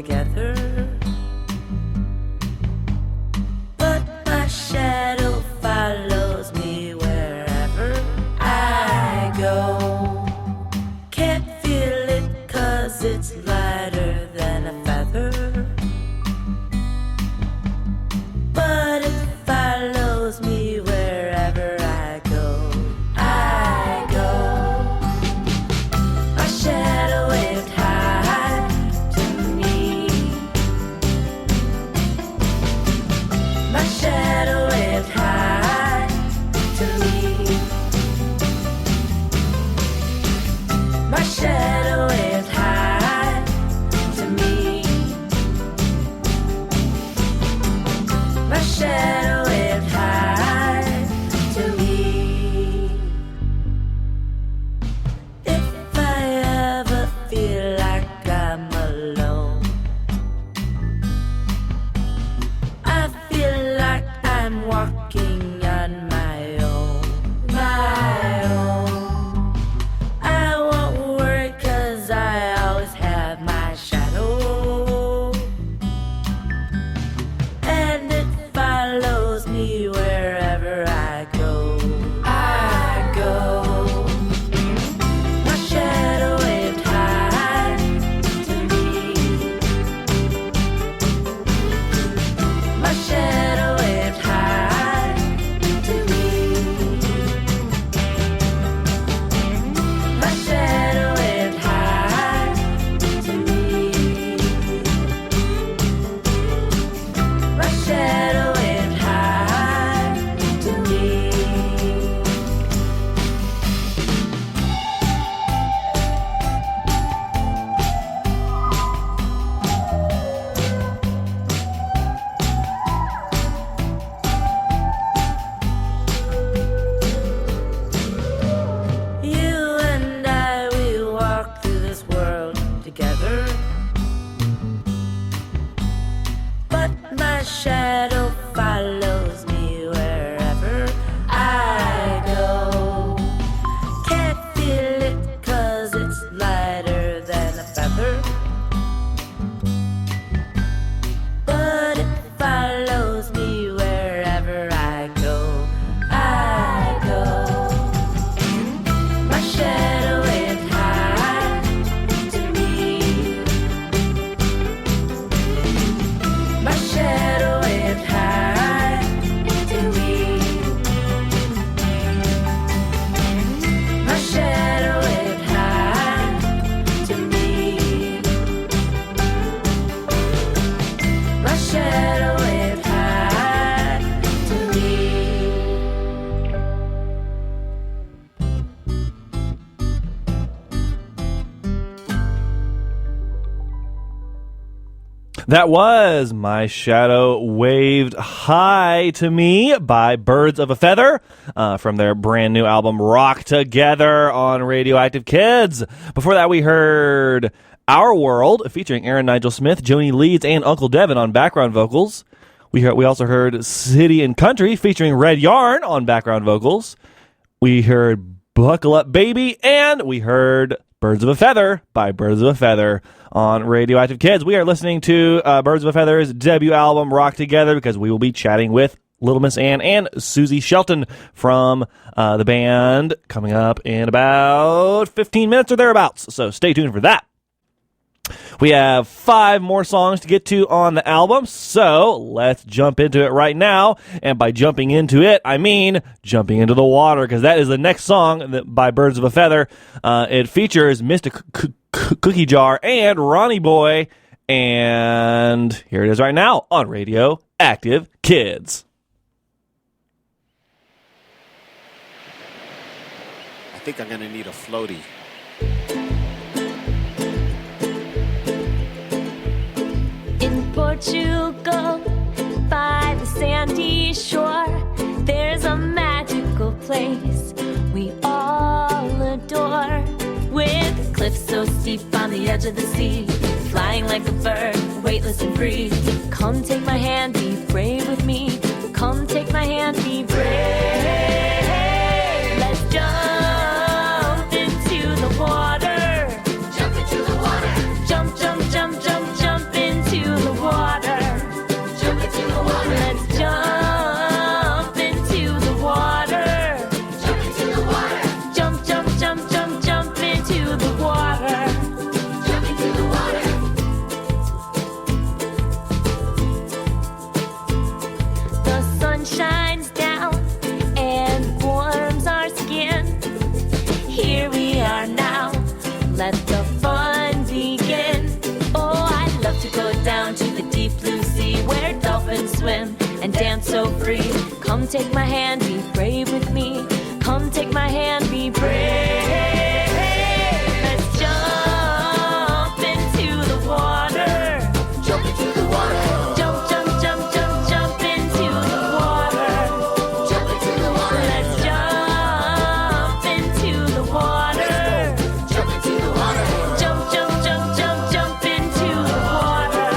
together. But my shadow follows me wherever I go. Can't feel it 'cause it's lighter than a feather. But it follows me wherever I go. I go. My shadow waved high to me. My shadow waved high to me. My shadow waved high to me. My shadow waved high to me. If I ever feel like I'm alone, I feel like I'm walking on my own. My own. I won't worry 'cause I always have my shadow. And it follows me wherever I go. I go. My shadow waved high to me. My shadow waved high to me. My shadow waved high to me. My shadow waved high to me. You and I, we walk through this world together. But my shadow follows me wherever I go. Can't feel it 'cause it's lighter than a feather. But it follows me wherever I go. I go. My shadow waved high to me. My shadow waved high to me. My shadow waved high to me. My shadow waved high to me.
That was My Shadow Waved High to Me by Birds of a Feather from their brand new album Rock Together on Radioactive Kids. Before that, we heard Our World featuring Aaron Nigel Smith, Joni Leeds, and Uncle Devin on background vocals. We also heard City and Country featuring Red Yarn on background vocals. We heard Buckle Up Baby, and we heard Birds of a Feather by Birds of a Feather on Radioactive Kids. We are listening to Birds of a Feather's debut album, Rock Together, because we will be chatting with Little Miss Ann and Susie Shelton from the band coming up in about 15 minutes or thereabouts. So stay tuned for that. We have 5 more songs to get to on the album, so let's jump into it right now. And by jumping into it, I mean jumping into the water, because that is the next song by Birds of a Feather. It features Mr. Cookie Jar and Ronnie Boy, and here it is right now on Radio Active Kids.
I think I'm gonna need a floaty.
In Portugal, by the sandy shore, there's a magical place we all adore. With cliffs so steep on the edge of the sea, flying like a bird, weightless and free. Come take my hand, be brave with me. Come take my hand, be brave. Let's jump into the water. Jump into the water. Jump, jump, jump, jump, jump into
can dance so free. Come take my hand, be brave with me. Come take my hand, be brave. Let's jump into the water.
Jump into the water.
Jump, jump, jump, jump, jump into the water.
Jump into the water.
Let's jump into the water.
Jump into the water.
Jump, jump, jump, jump, jump into the water.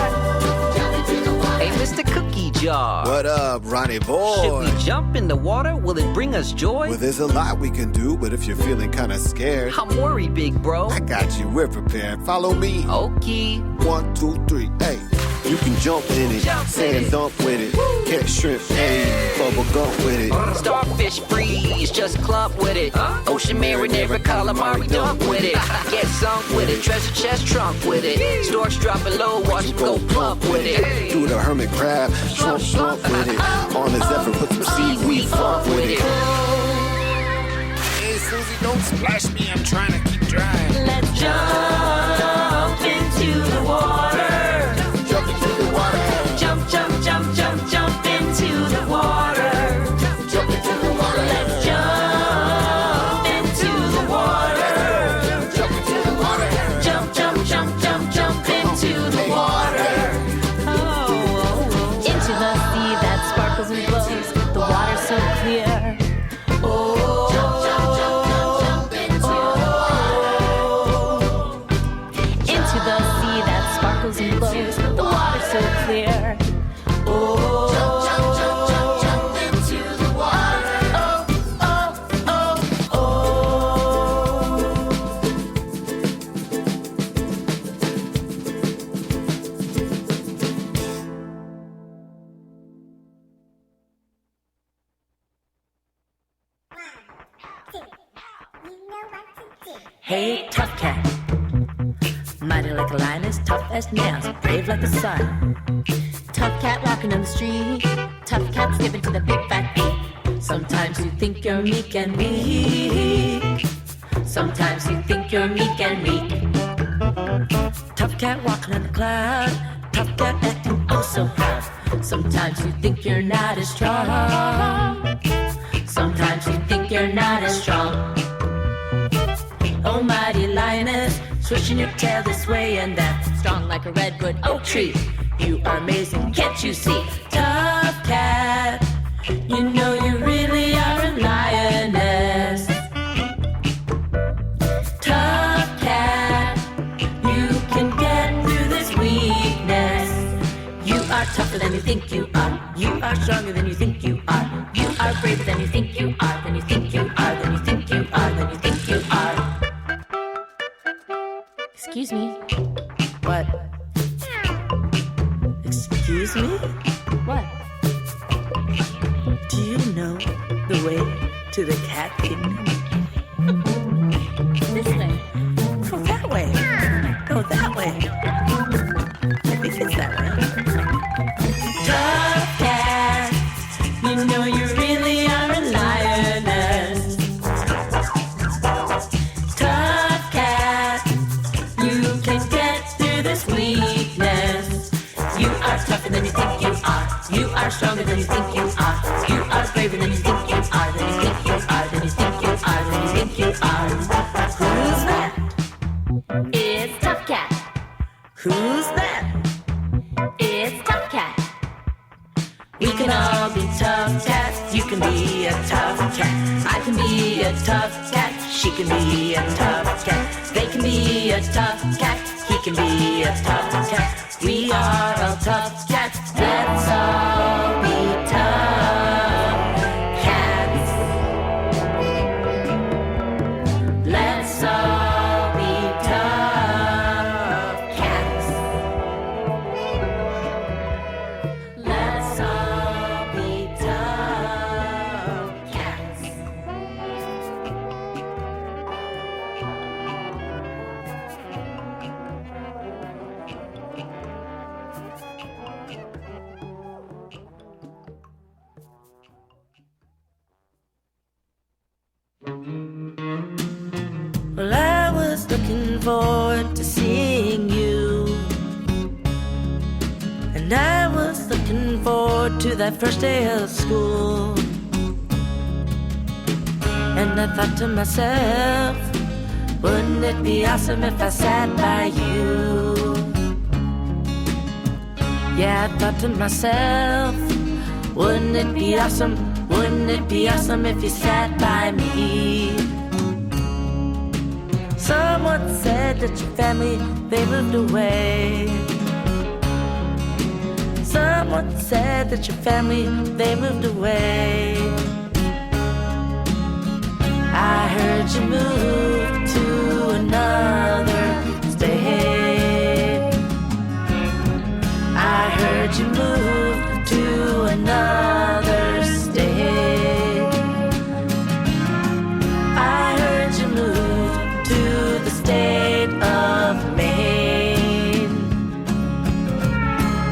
Jump into the water.
Hey, Mr. Cookie Jar.
What up, Ronnie boy?
Should we jump in the water? Will it bring us joy?
Well, there's a lot we can do, but if you're feeling kind of scared,
I'm worried, big bro.
I got you. We're prepared. Follow me.
Okay.
1, 2, 3, hey. You can jump in it, sand dunk with it, catch shrimp, hey, bubble gum with it.
Starfish freeze, just clump with it. Ocean marinara, calamari dunk with it. Get sunk with it, treasure chest trunk with it. Storks dropping low, watch them go plump with it.
Do the hermit crab, slump with it. On the zephyr, put some seaweed funk with it.
Hey, Susie, don't splash me. I'm trying to keep dry.
Let's jump into the water.
Jump into the water.
Jump, jump, jump, jump, jump into the water.
Jump into the water.
Let's jump into the water.
Jump into the water.
Jump, jump, jump, jump, jump into the water. Into the sea that sparkles and glows. The water's so clear. Oh,
jump, jump, jump, jump, jump into the water.
Into the sea that sparkles and glows. The water's so clear. Oh,
jump, jump, jump, jump, jump into the water.
Oh, oh, oh, Hey, tough cat. Mighty like a lioness, tough as nails, brave like the sun. Tough cat walking on the street, tough cat skipping to the big fat beat. Sometimes you think you're meek and weak. Sometimes you think you're meek and weak. Tough cat walking on the cloud, tough cat acting oh so proud. Sometimes you think you're not as strong. Sometimes you think you're not as strong. Oh, mighty lioness, swishing your tail this way and that, strong like a redwood oak tree. You are amazing, can't you see? Tough cat, you know you really are a lioness. Tough cat, you can get through this weakness. You are tougher than you think you are. You are stronger than you think you are. You are braver than you think you are. Than you think you are. Than you think you are. Than you think you are. Excuse me. What? Excuse me? What? Do you know the way to the cat kingdom? This way. Go that way. Go that way. I think it's that way. Tough cat, you know you really are a lioness. Tough cat, you can get through this weakness. You are tougher than you think you are. You are stronger than you think you are. You are braver than you think you are. Than you think you are. Than you think you are. Than you think you are. Who's that? It's Tough Cat. Who's that? It's Tough Cat. We can all be tough cats. You can be a tough cat. I can be a tough cat. She can be a tough cat. They can be a tough cat. He can be a tough cat. We are all tough cats. Let's all be tough cats. Let's all be tough cats. Let's all be tough cats. Well, I was looking forward to seeing you, and I was looking forward road to that first day of school. And I thought to myself, wouldn't it be awesome if I sat by you? Yeah, I thought to myself, wouldn't it be awesome? Wouldn't it be awesome if you sat by me? Someone said that your family, they moved away. Someone said that your family, they moved away. I heard you moved to another state. I heard you moved to another state. I heard you moved to the state of Maine.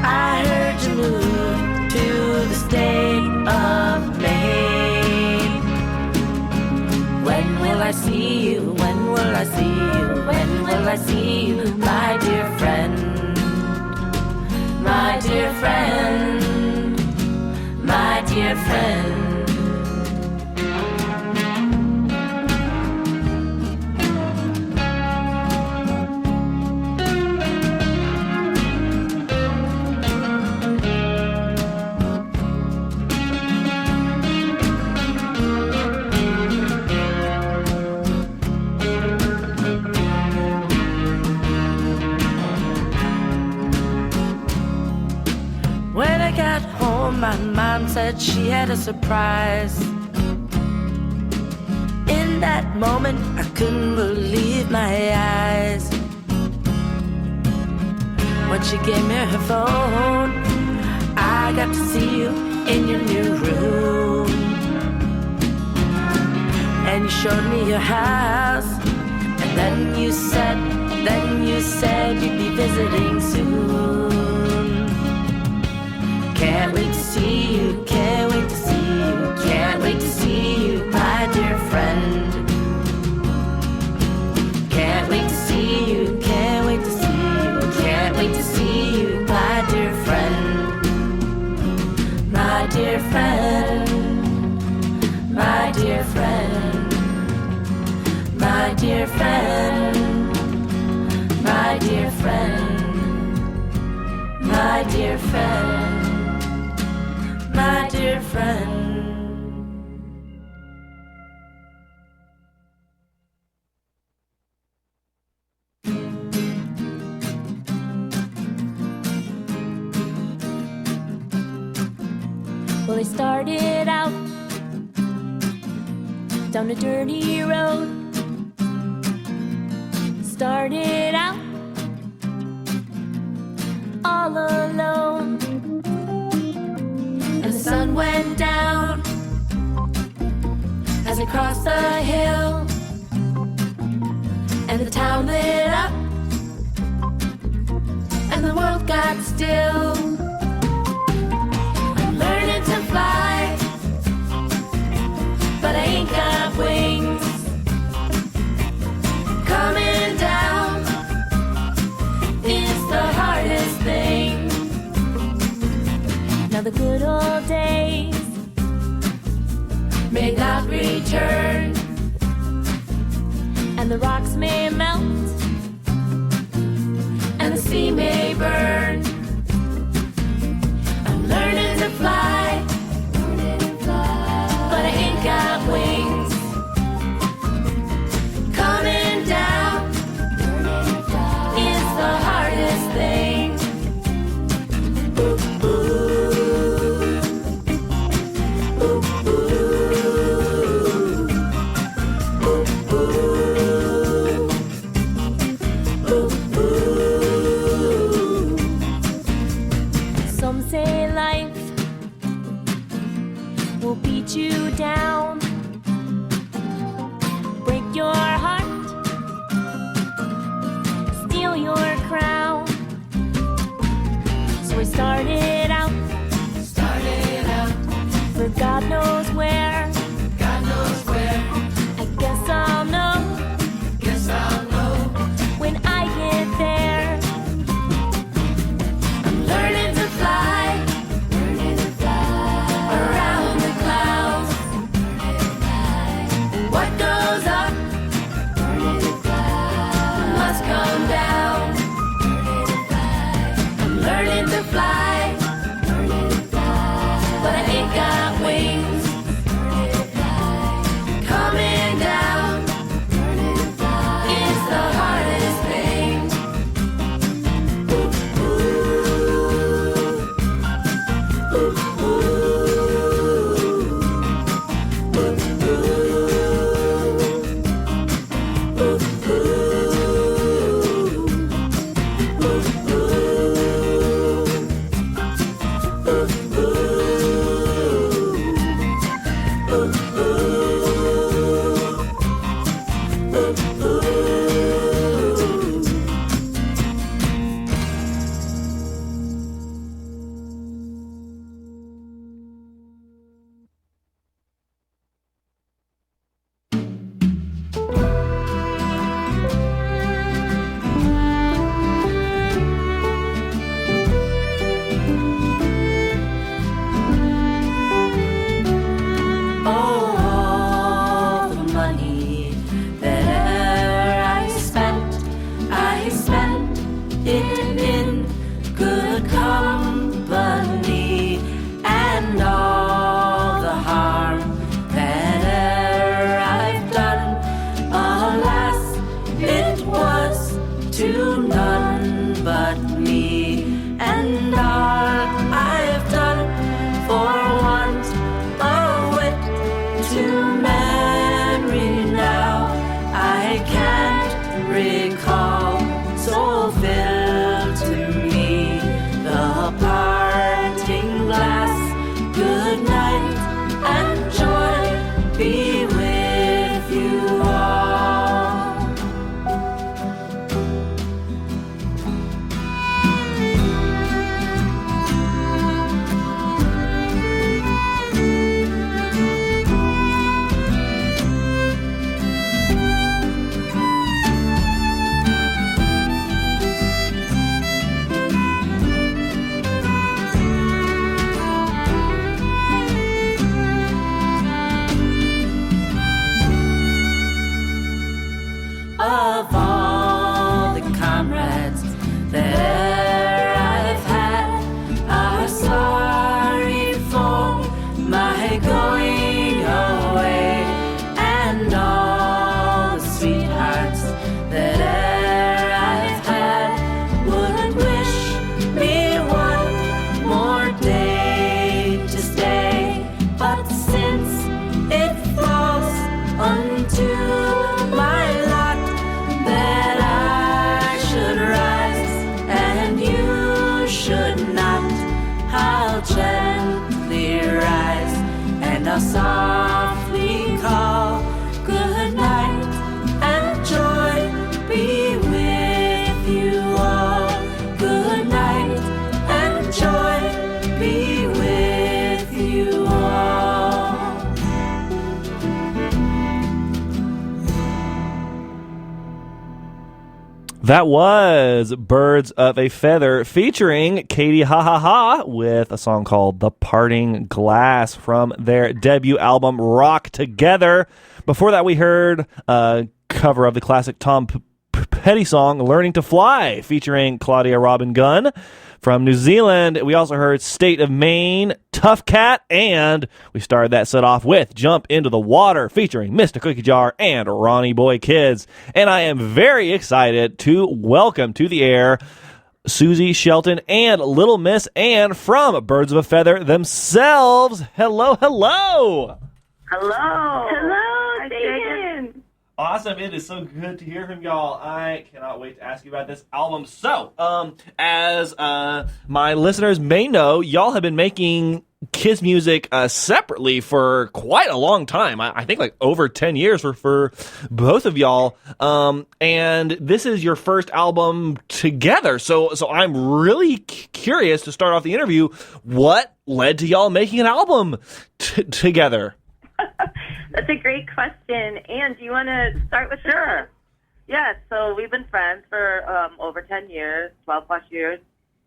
I heard you moved to the state of Maine. When will I see you? When will I see you? When will I see you, my dear friend? My dear friend, my dear friend. When I got home, my mom said she had a surprise. In that moment, I couldn't believe my eyes. When she gave me her phone, I got to see you in your new room. And you showed me your house. And then you said you'd be visiting soon. Can't wait to see you, can't wait to see you, can't wait to see you, my dear friend. Can't wait to see you, can't wait to see you, can't wait to see you, my dear friend. My dear friend, my dear friend, my dear friend, my dear friend, my dear friend. My dear friend.
Well, I started out down a dirty road. Started out all alone. And the sun went down as I crossed the hill, and the town lit up, and the world got still. I'm learning to fly, but I ain't got wings. Coming down is the hardest thing. Now the good old days may not return, and the rocks may melt, and the sea may burn. I'm learning to fly, but I ain't got wings. Coming down is the hardest thing. Some say life will beat you down, break your heart, steal your crown. So we started out for God knows where. I guess I'll know when I get there.
I'm learning to fly, They'll softly call, good night, and joy be with you all. Good night, and joy be with you all.
That was Birds of a Feather featuring Katie Ha Ha Ha with a song called The Parting Glass from their debut album Rock Together. Before that, we heard a cover of the classic Tom Petty song Learning to Fly featuring Claudia Robin Gunn. From New Zealand, we also heard State of Maine, Tough Cat, and we started that set off with Jump Into the Water featuring Mr. Cookie Jar and Ronnie Boy Kids. And I am very excited to welcome to the air Susie Shelton and Little Miss Ann from Birds of a Feather themselves. Hello, hello!
Hello.
Hello, Sagan.
Awesome. It is so good to hear from y'all. I cannot wait to ask you about this album. So, as my listeners may know, y'all have been making kids music separately for quite a long time. I think like over 10 years for both of y'all. And this is your first album together. So I'm really curious to start off the interview. What led to y'all making an album together?
That's a great question. Anne, do you want to start with
Sure. Yeah, so we've been friends for over 10 years, 12 plus years,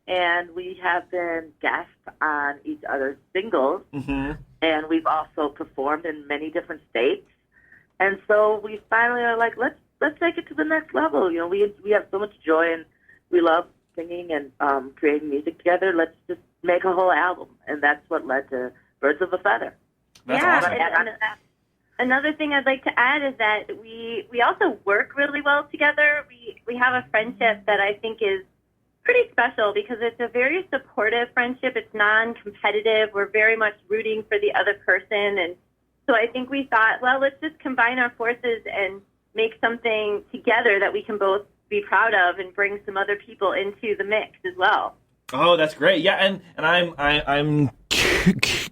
and we have been guests on each other's singles, and we've also performed in many different states. And so we finally are like, let's take it to the next level. You know, we have so much joy, and we love singing and creating music together. Let's just make a whole album, and that's what led to Birds of a Feather.
That's
awesome.
awesome.
And another thing I'd like to add is that we also work really well together. We have a friendship that I think is pretty special because it's a very supportive friendship. It's non-competitive. We're very much rooting for the other person. And so I think we thought, well, let's just combine our forces and make something together that we can both be proud of and bring some other people into the mix as well.
Oh, that's great. Yeah, and I'm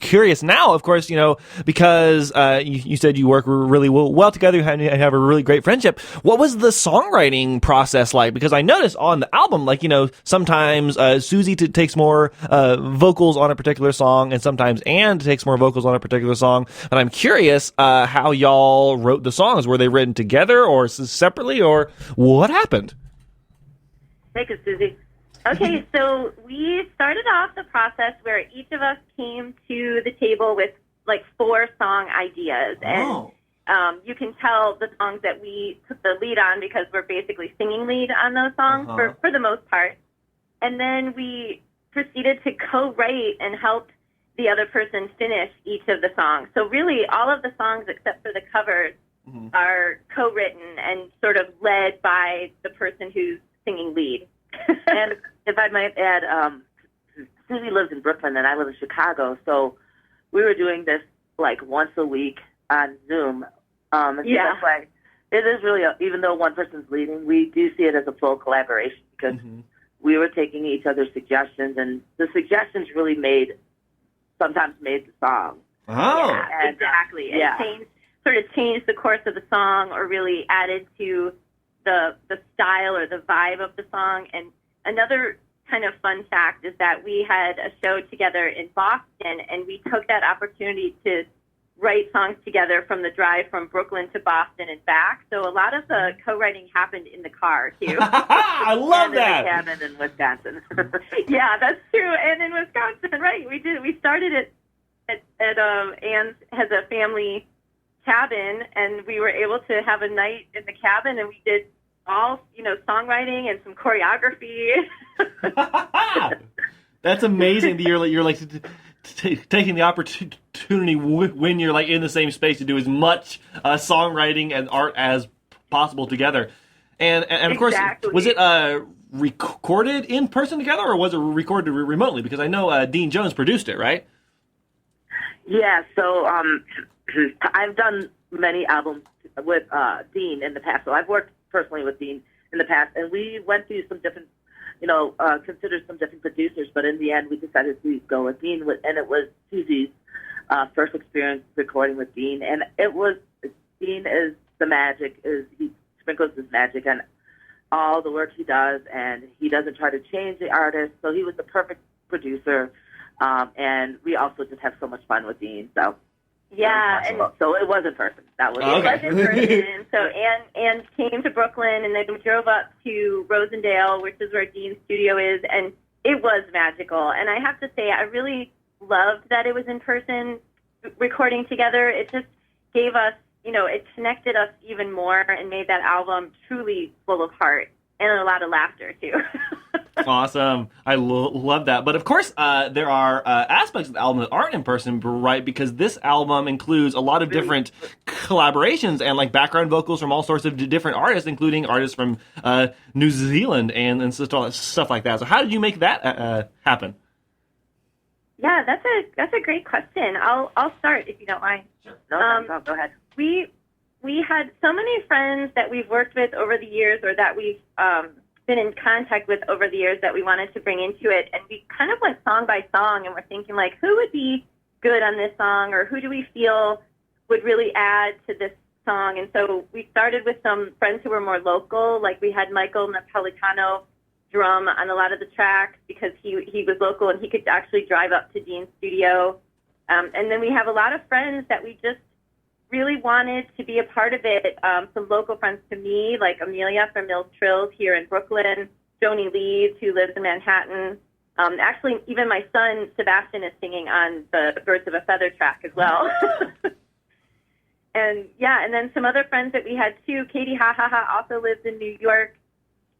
curious now, of course, you know, because you said you work really well together, you have a really great friendship. What was the songwriting process like? Because I noticed on the album, like, you know, sometimes Susie takes more vocals on a particular song, and sometimes Ann takes more vocals on a particular song. And I'm curious how y'all wrote the songs. Were they written together or separately, or what happened?
Take it, Susie.
Okay, so we started off the process where each of us came to the table with like 4 song ideas. And you can tell the songs that we took the lead on because we're basically singing lead on those songs for the most part. And then we proceeded to co-write and help the other person finish each of the songs. So really all of the songs except for the covers are co-written and sort of led by the person who's singing lead.
And if I might add, Susie lives in Brooklyn and I live in Chicago, so we were doing this like once a week on Zoom. And so that's why it is really, even though one person's leading, we do see it as a full collaboration because we were taking each other's suggestions, and the suggestions really sometimes made the song.
Oh,
yeah, exactly.
Yeah.
It changed the course of the song, or really added to the style or the vibe of the song. And another kind of fun fact is that we had a show together in Boston, and we took that opportunity to write songs together from the drive from Brooklyn to Boston and back. So a lot of the co-writing happened in the car too.
I love that.
And in the cabin in Wisconsin.
Yeah, that's true. And in Wisconsin, right? We did. We started at Ann's has a family cabin, and we were able to have a night in the cabin, and we did all, songwriting and some choreography.
That's amazing that you're like taking the opportunity when you're like in the same space to do as much songwriting and art as possible together. And of course, was it recorded in person together, or was it recorded remotely? Because I know Dean Jones produced it, right?
Yeah, so I've done many albums with Dean in the past. So I've worked personally with Dean in the past, and we went through some different, considered some different producers, but in the end we decided to go with Dean, and it was Susie's first experience recording with Dean, and Dean is the magic. He sprinkles his magic on all the work he does, and he doesn't try to change the artist. So he was the perfect producer, and we also just have so much fun with Dean. So so it was in person. That was
It was in person. So Anne came to Brooklyn, and then we drove up to Rosendale, which is where Dean's studio is, and it was magical. And I have to say, I really loved that it was in person recording together. It just gave us, it connected us even more and made that album truly full of heart and a lot of laughter, too.
Awesome. I love that. But of course, there are aspects of the album that aren't in person, right? Because this album includes a lot of different collaborations and like background vocals from all sorts of different artists, including artists from New Zealand and stuff like that. So how did you make that happen?
Yeah, that's a great question. I'll start if you don't mind.
Sure. No, go ahead.
We had so many friends that we've worked with over the years, or that we've been in contact with over the years, that we wanted to bring into it, and we kind of went song by song, and we're thinking like, who would be good on this song, or who do we feel would really add to this song? And so we started with some friends who were more local, like we had Michael Napolitano drum on a lot of the tracks because he was local and he could actually drive up to Dean's studio. And then we have a lot of friends that we just really wanted to be a part of it. Some local friends to me, like Amelia from Mills Trills here in Brooklyn, Joni Leeds, who lives in Manhattan. Actually, even my son, Sebastian, is singing on the Birds of a Feather track as well. And then some other friends that we had too. Katie Ha Ha Ha also lives in New York.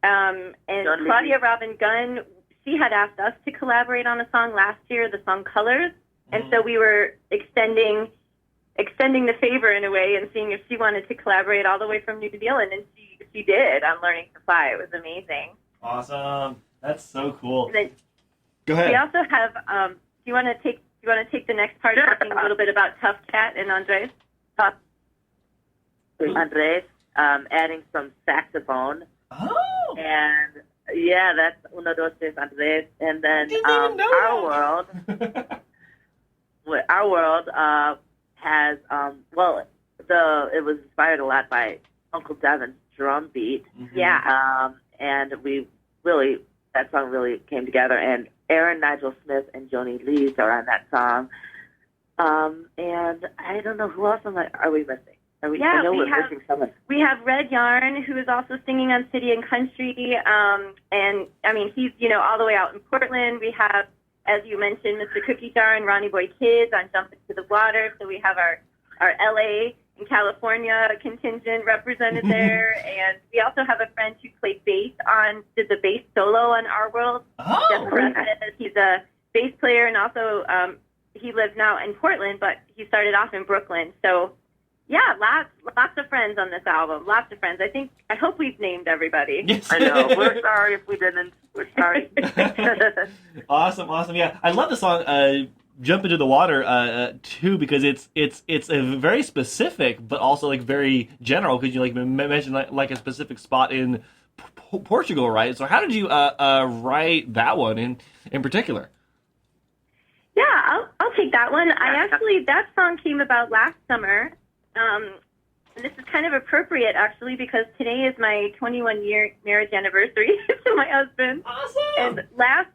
And Claudia Robin Gunn, she had asked us to collaborate on a song last year, the song Colors. And so we were extending the favor in a way and seeing if she wanted to collaborate all the way from New Zealand, and she did on Learning to Fly. It was amazing.
Awesome. That's so cool.
Then,
go ahead.
We also have do you want to take the next part talking a little bit about Tough Cat and Andres?
Andres, adding some saxophone.
Oh.
And yeah, that's Uno, Dos, Tres, Andres. And then Our World has it was inspired a lot by Uncle Devin's drum beat.
Mm-hmm. Yeah.
And that song really came together. And Aaron Nigel Smith and Joni Leeds are on that song. And I don't know who else are we missing? I know we're missing someone.
We have Red Yarn, who is also singing on City and Country. And I mean, he's all the way out in Portland. We have, as you mentioned, Mr. Cookie Jar and Ronnie Boy Kids on Jump Into the Water. So we have our LA and California contingent represented there. And we also have a friend who did the bass solo on Our World.
Oh,
Jeff Perez. He's a bass player, and also he lives now in Portland, but he started off in Brooklyn. So yeah, lots of friends on this album. Lots of friends. I hope we've named everybody.
Yes.
I know. We're sorry if we didn't. We're sorry.
Awesome. Yeah, I love the song "Jump Into the Water" too, because it's a very specific, but also like very general. Because you mention like a specific spot in Portugal, right? So how did you write that one in particular?
Yeah, I'll take that one. That song came about last summer. And this is kind of appropriate, actually, because today is my 21-year marriage anniversary to my husband.
Awesome!
And last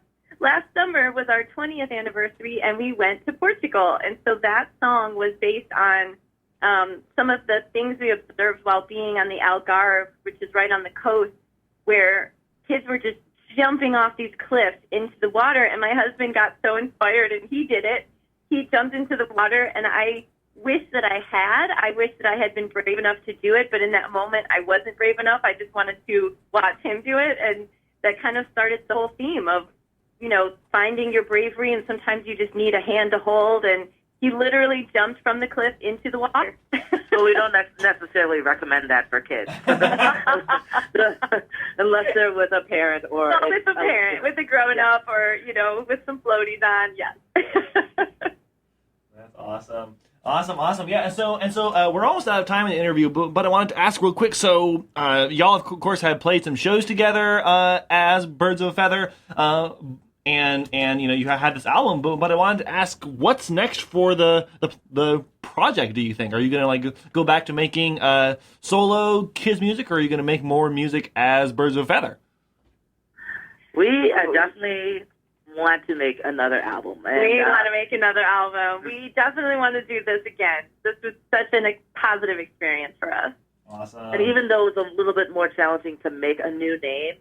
summer was our 20th anniversary, and we went to Portugal. And so that song was based on some of the things we observed while being on the Algarve, which is right on the coast, where kids were just jumping off these cliffs into the water. And my husband got so inspired, and he did it. He jumped into the water, and I wish that I had been brave enough to do it, but in that moment I wasn't brave enough. I just wanted to watch him do it, and that kind of started the whole theme of, finding your bravery, and sometimes you just need a hand to hold, and he literally jumped from the cliff into the water.
So we don't necessarily recommend that for kids. Unless they're with a parent or...
Well, with a parent, with a grown-up, or, with some floaties on, yes.
That's awesome. Awesome. Yeah, and so we're almost out of time in the interview, but I wanted to ask real quick. So y'all, of course, have played some shows together as Birds of a Feather. and you had this album, but I wanted to ask, what's next for the project? Do you think, are you gonna go back to making solo kids music, or are you gonna make more music as Birds of a Feather?
We definitely want to make another album. And,
we want to make another album. We definitely want to do this again. This was such a positive experience for us.
Awesome.
And even though it was a little bit more challenging to make a new name,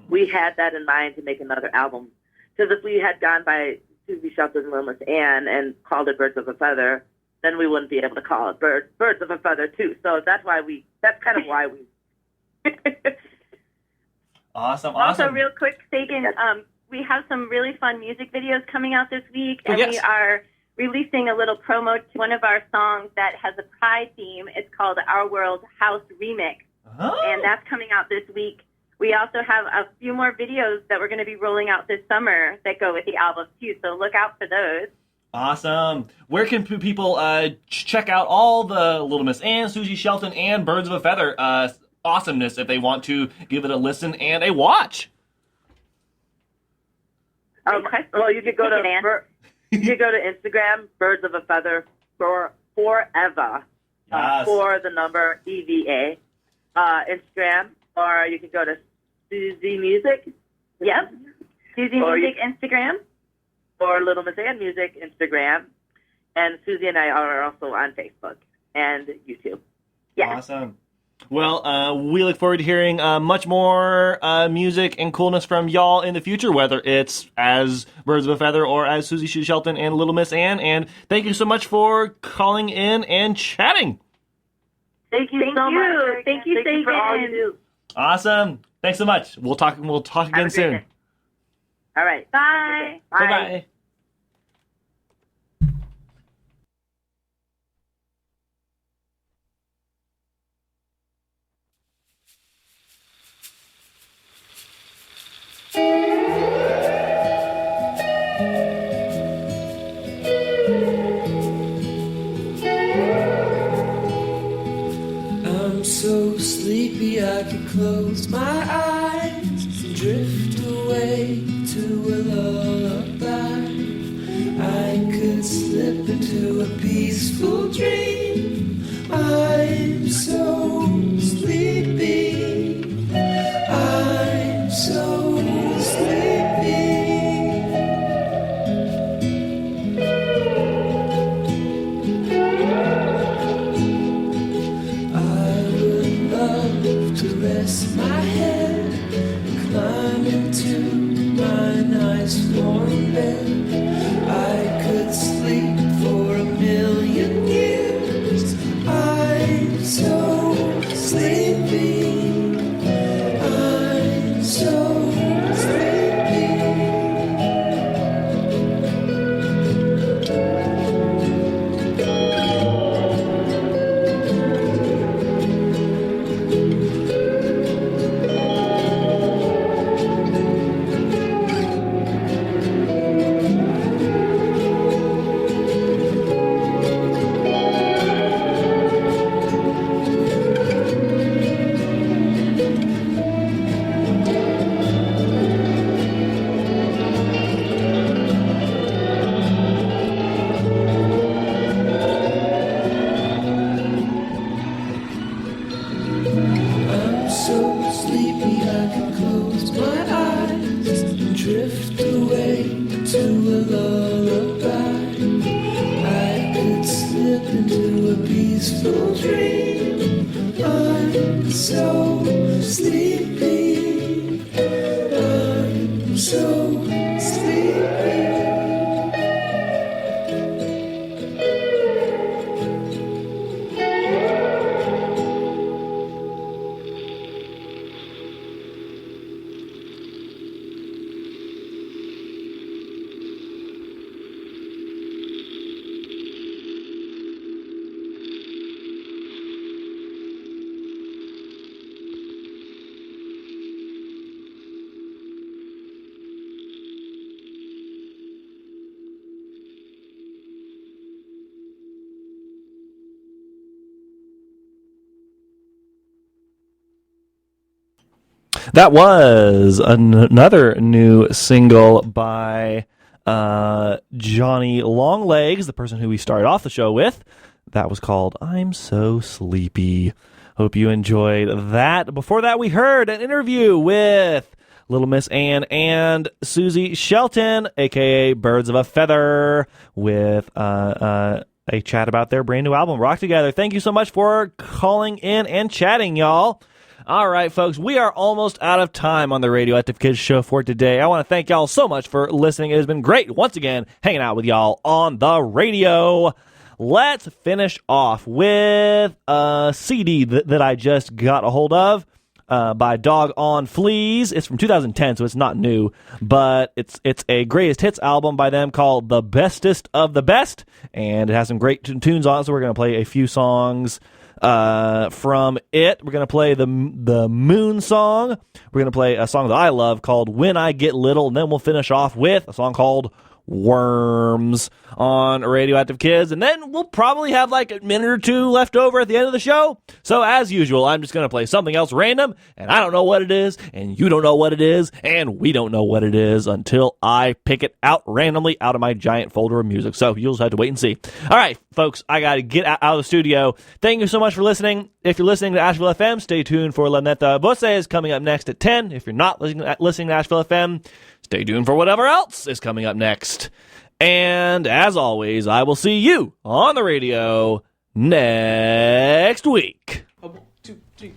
we had that in mind to make another album. Because if we had gone by Susie Shelton, Little Miss Anne and called it Birds of a Feather, then we wouldn't be able to call it Birds of a Feather too. So that's kind of why we.
Awesome.
Also, real quick, Sagan, we have some really fun music videos coming out this week, and we are releasing a little promo to one of our songs that has a Pride theme. It's called Our World House Remix, and that's coming out this week. We also have a few more videos that we're going to be rolling out this summer that go with the album, too, so look out for those.
Awesome. Where can people check out all the Little Miss Anne, Susie Shelton, and Birds of a Feather awesomeness if they want to give it a listen and a watch?
Well, you could go to Instagram, Birds of a Feather forever, for the number EVA, Instagram, or you can go to Susie Music.
Yep, Susie Music Instagram,
or Little Miss Anne Music Instagram, and Susie and I are also on Facebook and YouTube.
Yeah.
Awesome. Well, we look forward to hearing much more music and coolness from y'all in the future, whether it's as Birds of a Feather or as Susie Shelton and Little Miss Anne. And thank you so much for calling in and chatting.
Thank you so much.
Thank you, Sagan.
For all you do.
Awesome. Thanks so much. We'll talk again soon.
Day. All right.
Bye.
Bye-bye.
I'm so sleepy I could close my eyes and drift away to a lullaby. I could slip into a peaceful dream. I'm so sleepy. I'm so sleepy. To rest my head and climb into my nice warm bed. I could sleep for 1,000,000 years. I'm so sleepy. I'm so
That was another new single by Johnny Longlegs, the person who we started off the show with. That was called I'm So Sleepy. Hope you enjoyed that. Before that, we heard an interview with Little Miss Ann and Susie Shelton, a.k.a. Birds of a Feather, with a chat about their brand new album, Rock Together. Thank you so much for calling in and chatting, y'all. All right, folks, we are almost out of time on the Radioactive Kids show for today. I want to thank y'all so much for listening. It has been great, once again, hanging out with y'all on the radio. Let's finish off with a CD that I just got a hold of by Dog on Fleas. It's from 2010, so it's not new, but it's a greatest hits album by them called The Bestest of the Best, and it has some great tunes on it, so we're going to play a few songs from it. We're going to play the Moon song. We're going to play a song that I love called When I Get Little, and then we'll finish off with a song called Worms on Radioactive Kids, and then we'll probably have like a minute or two left over at the end of the show. So as usual, I'm just going to play something else random, and I don't know what it is, and you don't know what it is, and we don't know what it is until I pick it out randomly out of my giant folder of music. So you'll just have to wait and see. All right, folks, I got to get out of the studio. Thank you so much for listening. If you're listening to Asheville FM, stay tuned for La Neta Voce is coming up next at 10. If you're not listening to Asheville FM, stay tuned for whatever else is coming up next. And as always, I will see you on the radio next week.
1, 2, 3.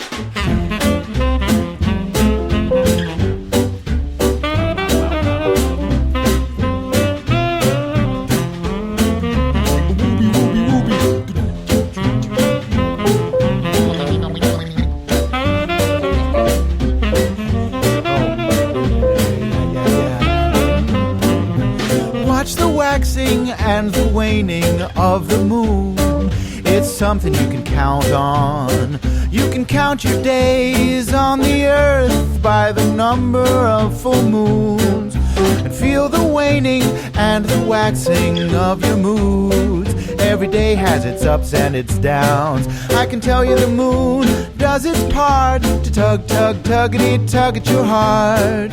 Waxing and the waning of the moon. It's something you can count on. You can count your days on the earth by the number of full moons, and feel the waning and the waxing of your moods. Every day has its ups and its downs. I can tell you the moon does its part to tug, tug, tuggity, tug at your heart.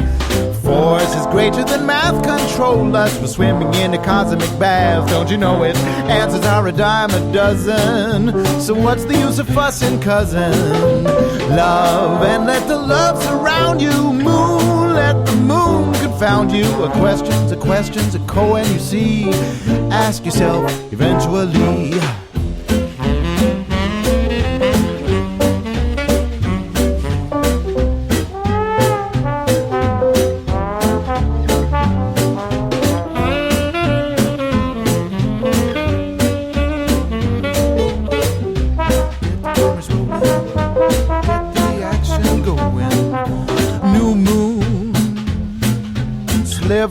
Force is greater than math, control us. We're swimming in a cosmic bath, don't you know it? Answers are a dime a dozen, so what's the use of fussing, cousin? Love, and let the love surround you. Moon, let the moon confound you. A question's a koan, you see. Ask yourself eventually.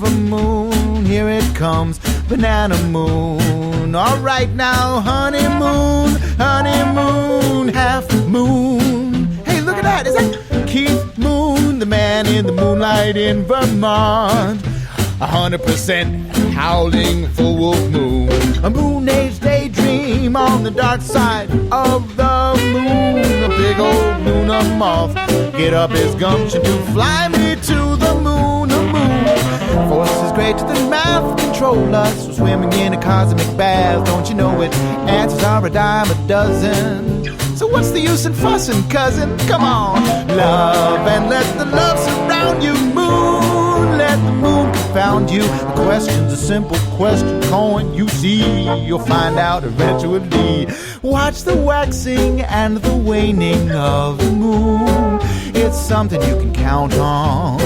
Moon, here it comes, banana moon. All right now, honeymoon, honeymoon, half moon. Hey, look at that, is that Keith Moon, the man in the moonlight in Vermont? 100% howling full moon. A moon age daydream on the dark side of the moon. A big old moon, a moth, get up his gumption to fly me to the moon. The moon, force is greater than math, control us. We're swimming in a cosmic bath, don't you know it? Answers are a dime a dozen, so what's the use in fussing, cousin? Come on, love, and let the love surround you. Moon, let the moon confound you. The question's a simple question, coin, you see. You'll find out eventually. Watch the waxing and the waning of the moon. It's something you can count on.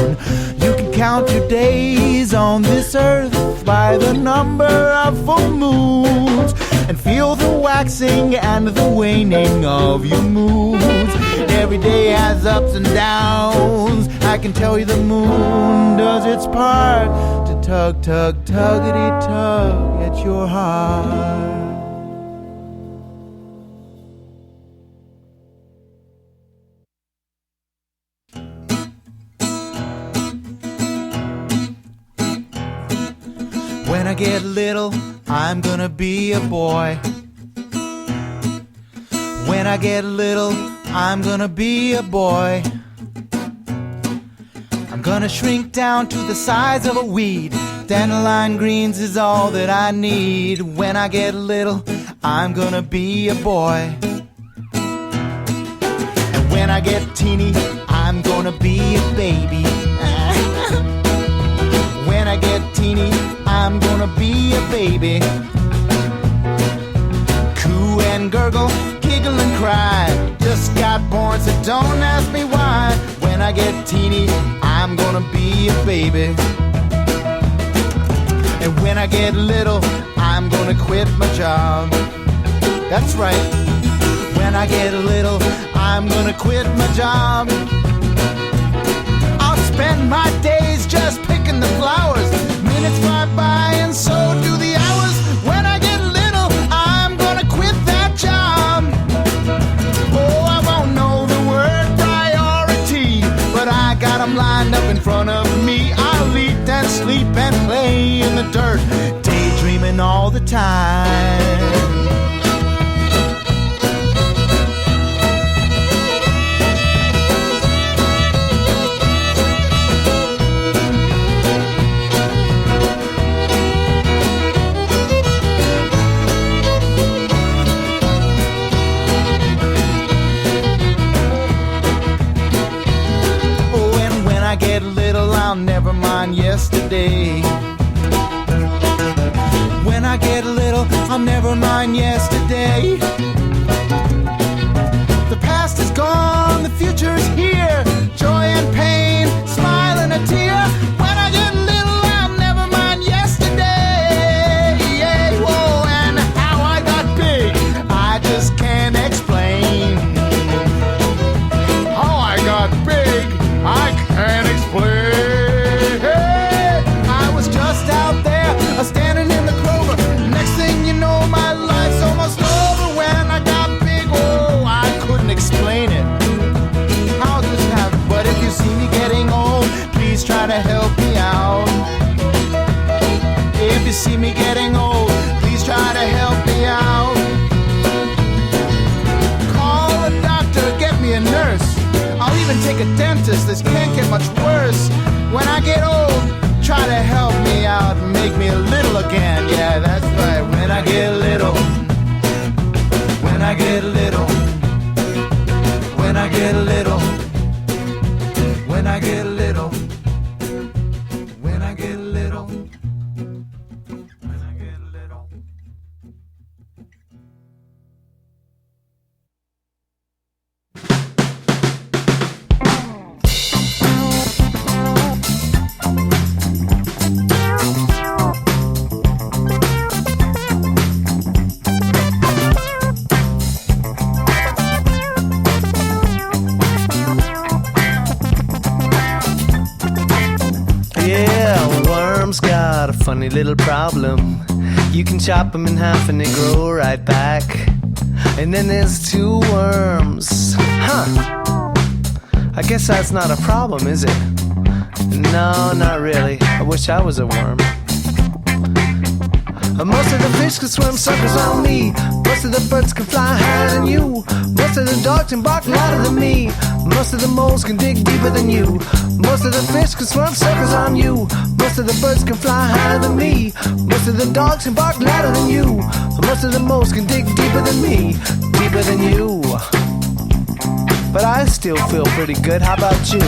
You can count your days on this earth by the number of full moons, and feel the waxing and the waning of your moods. Every day has ups and downs. I can tell you the moon does its part to tug, tug, tuggity, tug at your heart. When I get little, I'm gonna be a boy. When I get little, I'm gonna be a boy.
gonna shrink down to the size of a weed. Dandelion greens is all that I need. When I get little, I'm gonna be a boy. And when I get teeny, I'm gonna be a baby. When I get teeny, I'm gonna be a baby. Coo and gurgle, giggle and cry. Just got born, so don't ask me why. When I get teeny, I'm gonna be a baby. And when I get little, I'm gonna quit my job. That's right. When I get little, I'm gonna quit my job. I'll spend my days just picking the flowers. Minutes fly by and so do the hours. When I get little, I'm gonna quit that job. Oh, I won't know the word priority, but I got 'em lined up in front of me. I'll eat and sleep and play in the dirt, daydreaming all the time. Get little, I'll never mind yesterday. When I get little, I'll never mind yesterday. The past is gone, the future is here. Joy and pain, smile and a tear. When I get little, I'll never mind yesterday. Whoa, and how I got big, I just can't explain. How I got big, I can't explain. I was just out there, standing in the clover. Next thing you know, my life's almost over. When I got big, oh, I couldn't explain it. How this happened? But if you see me getting old, please try to help me out. If you see me getting old, please try to help me out. Call a doctor, get me a nurse. I'll even take a dentist, this can't get much worse. When I get old, try to help me out and make me a little again. Yeah, that's right, when I get little. When I get little. When I get little. When I get little. When I get little. When I get little. Got a funny little problem. You can chop them in half and they grow right back. And then there's two worms. Huh. I guess that's not a problem, is it? No, not really. I wish I was a worm. Most of the fish can swim circles on me. Most of the birds can fly higher than you. Most of the dogs can bark louder than me. Most of the moles can dig deeper than you. Most of the fish can swim circles on you. Most of the birds can fly higher than me. Most of the dogs can bark louder than you. Most of the moles can dig deeper than me. Deeper than you. But I still feel pretty good. How about you?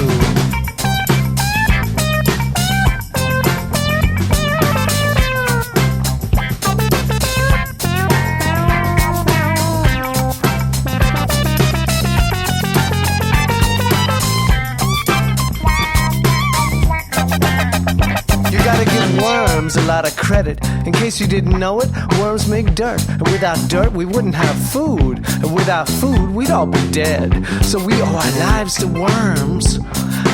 Worms a lot of credit. In case you didn't know it, worms make dirt. And without dirt, we wouldn't have food. And without food, we'd all be dead. So we owe our lives to worms.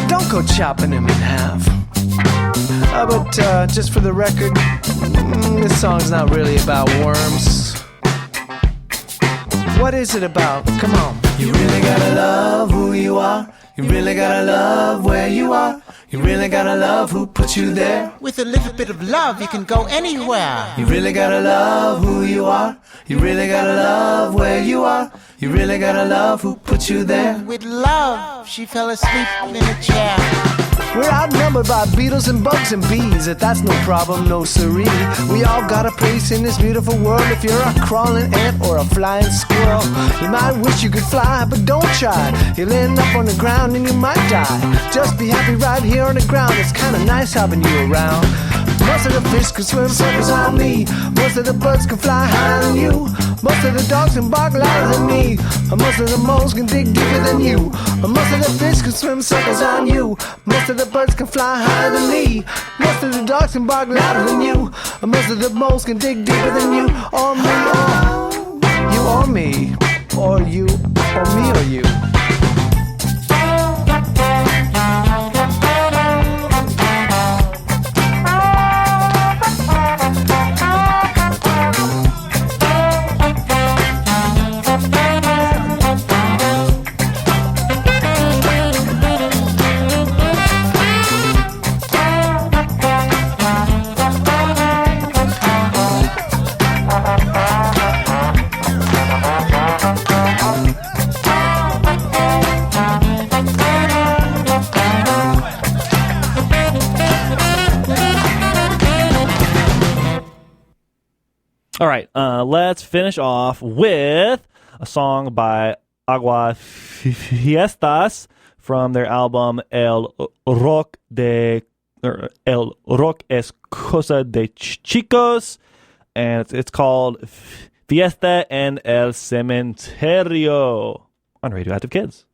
Don't go chopping them in half. But just for the record, this song's not really about worms. What is it about? Come on. You really gotta love who you are. You really gotta love where you are. You really gotta love who put you there. With a little bit of love, you can go anywhere.
You really gotta love who you are. You really gotta love where you are.
You really gotta love who put you there. With love, she fell asleep in a chair.
We're outnumbered by beetles and bugs and bees. If that's no problem, no siree. We all got a place in this beautiful world. If you're a crawling ant or a flying squirrel, you might wish you could fly, but don't try. You'll end up on the ground and you might die. Just be happy right here on the ground. It's kinda nice having you around. Most of the fish can swim circles on me. Most of the birds can fly higher than you. Most of the dogs can bark louder than me. Most of the moles can dig deeper than you. Most of the fish can swim circles on you. Most of the birds can fly higher than me. Most of the dogs can bark louder than you. Most of the moles can dig deeper than you. Or me, or you, or me. Or you, or me, or you.
All right, let's finish off with a song by Agua Fiestas from their album El Rock es Cosa de Chicos, and it's called Fiesta en el Cementerio on Radioactive Kids.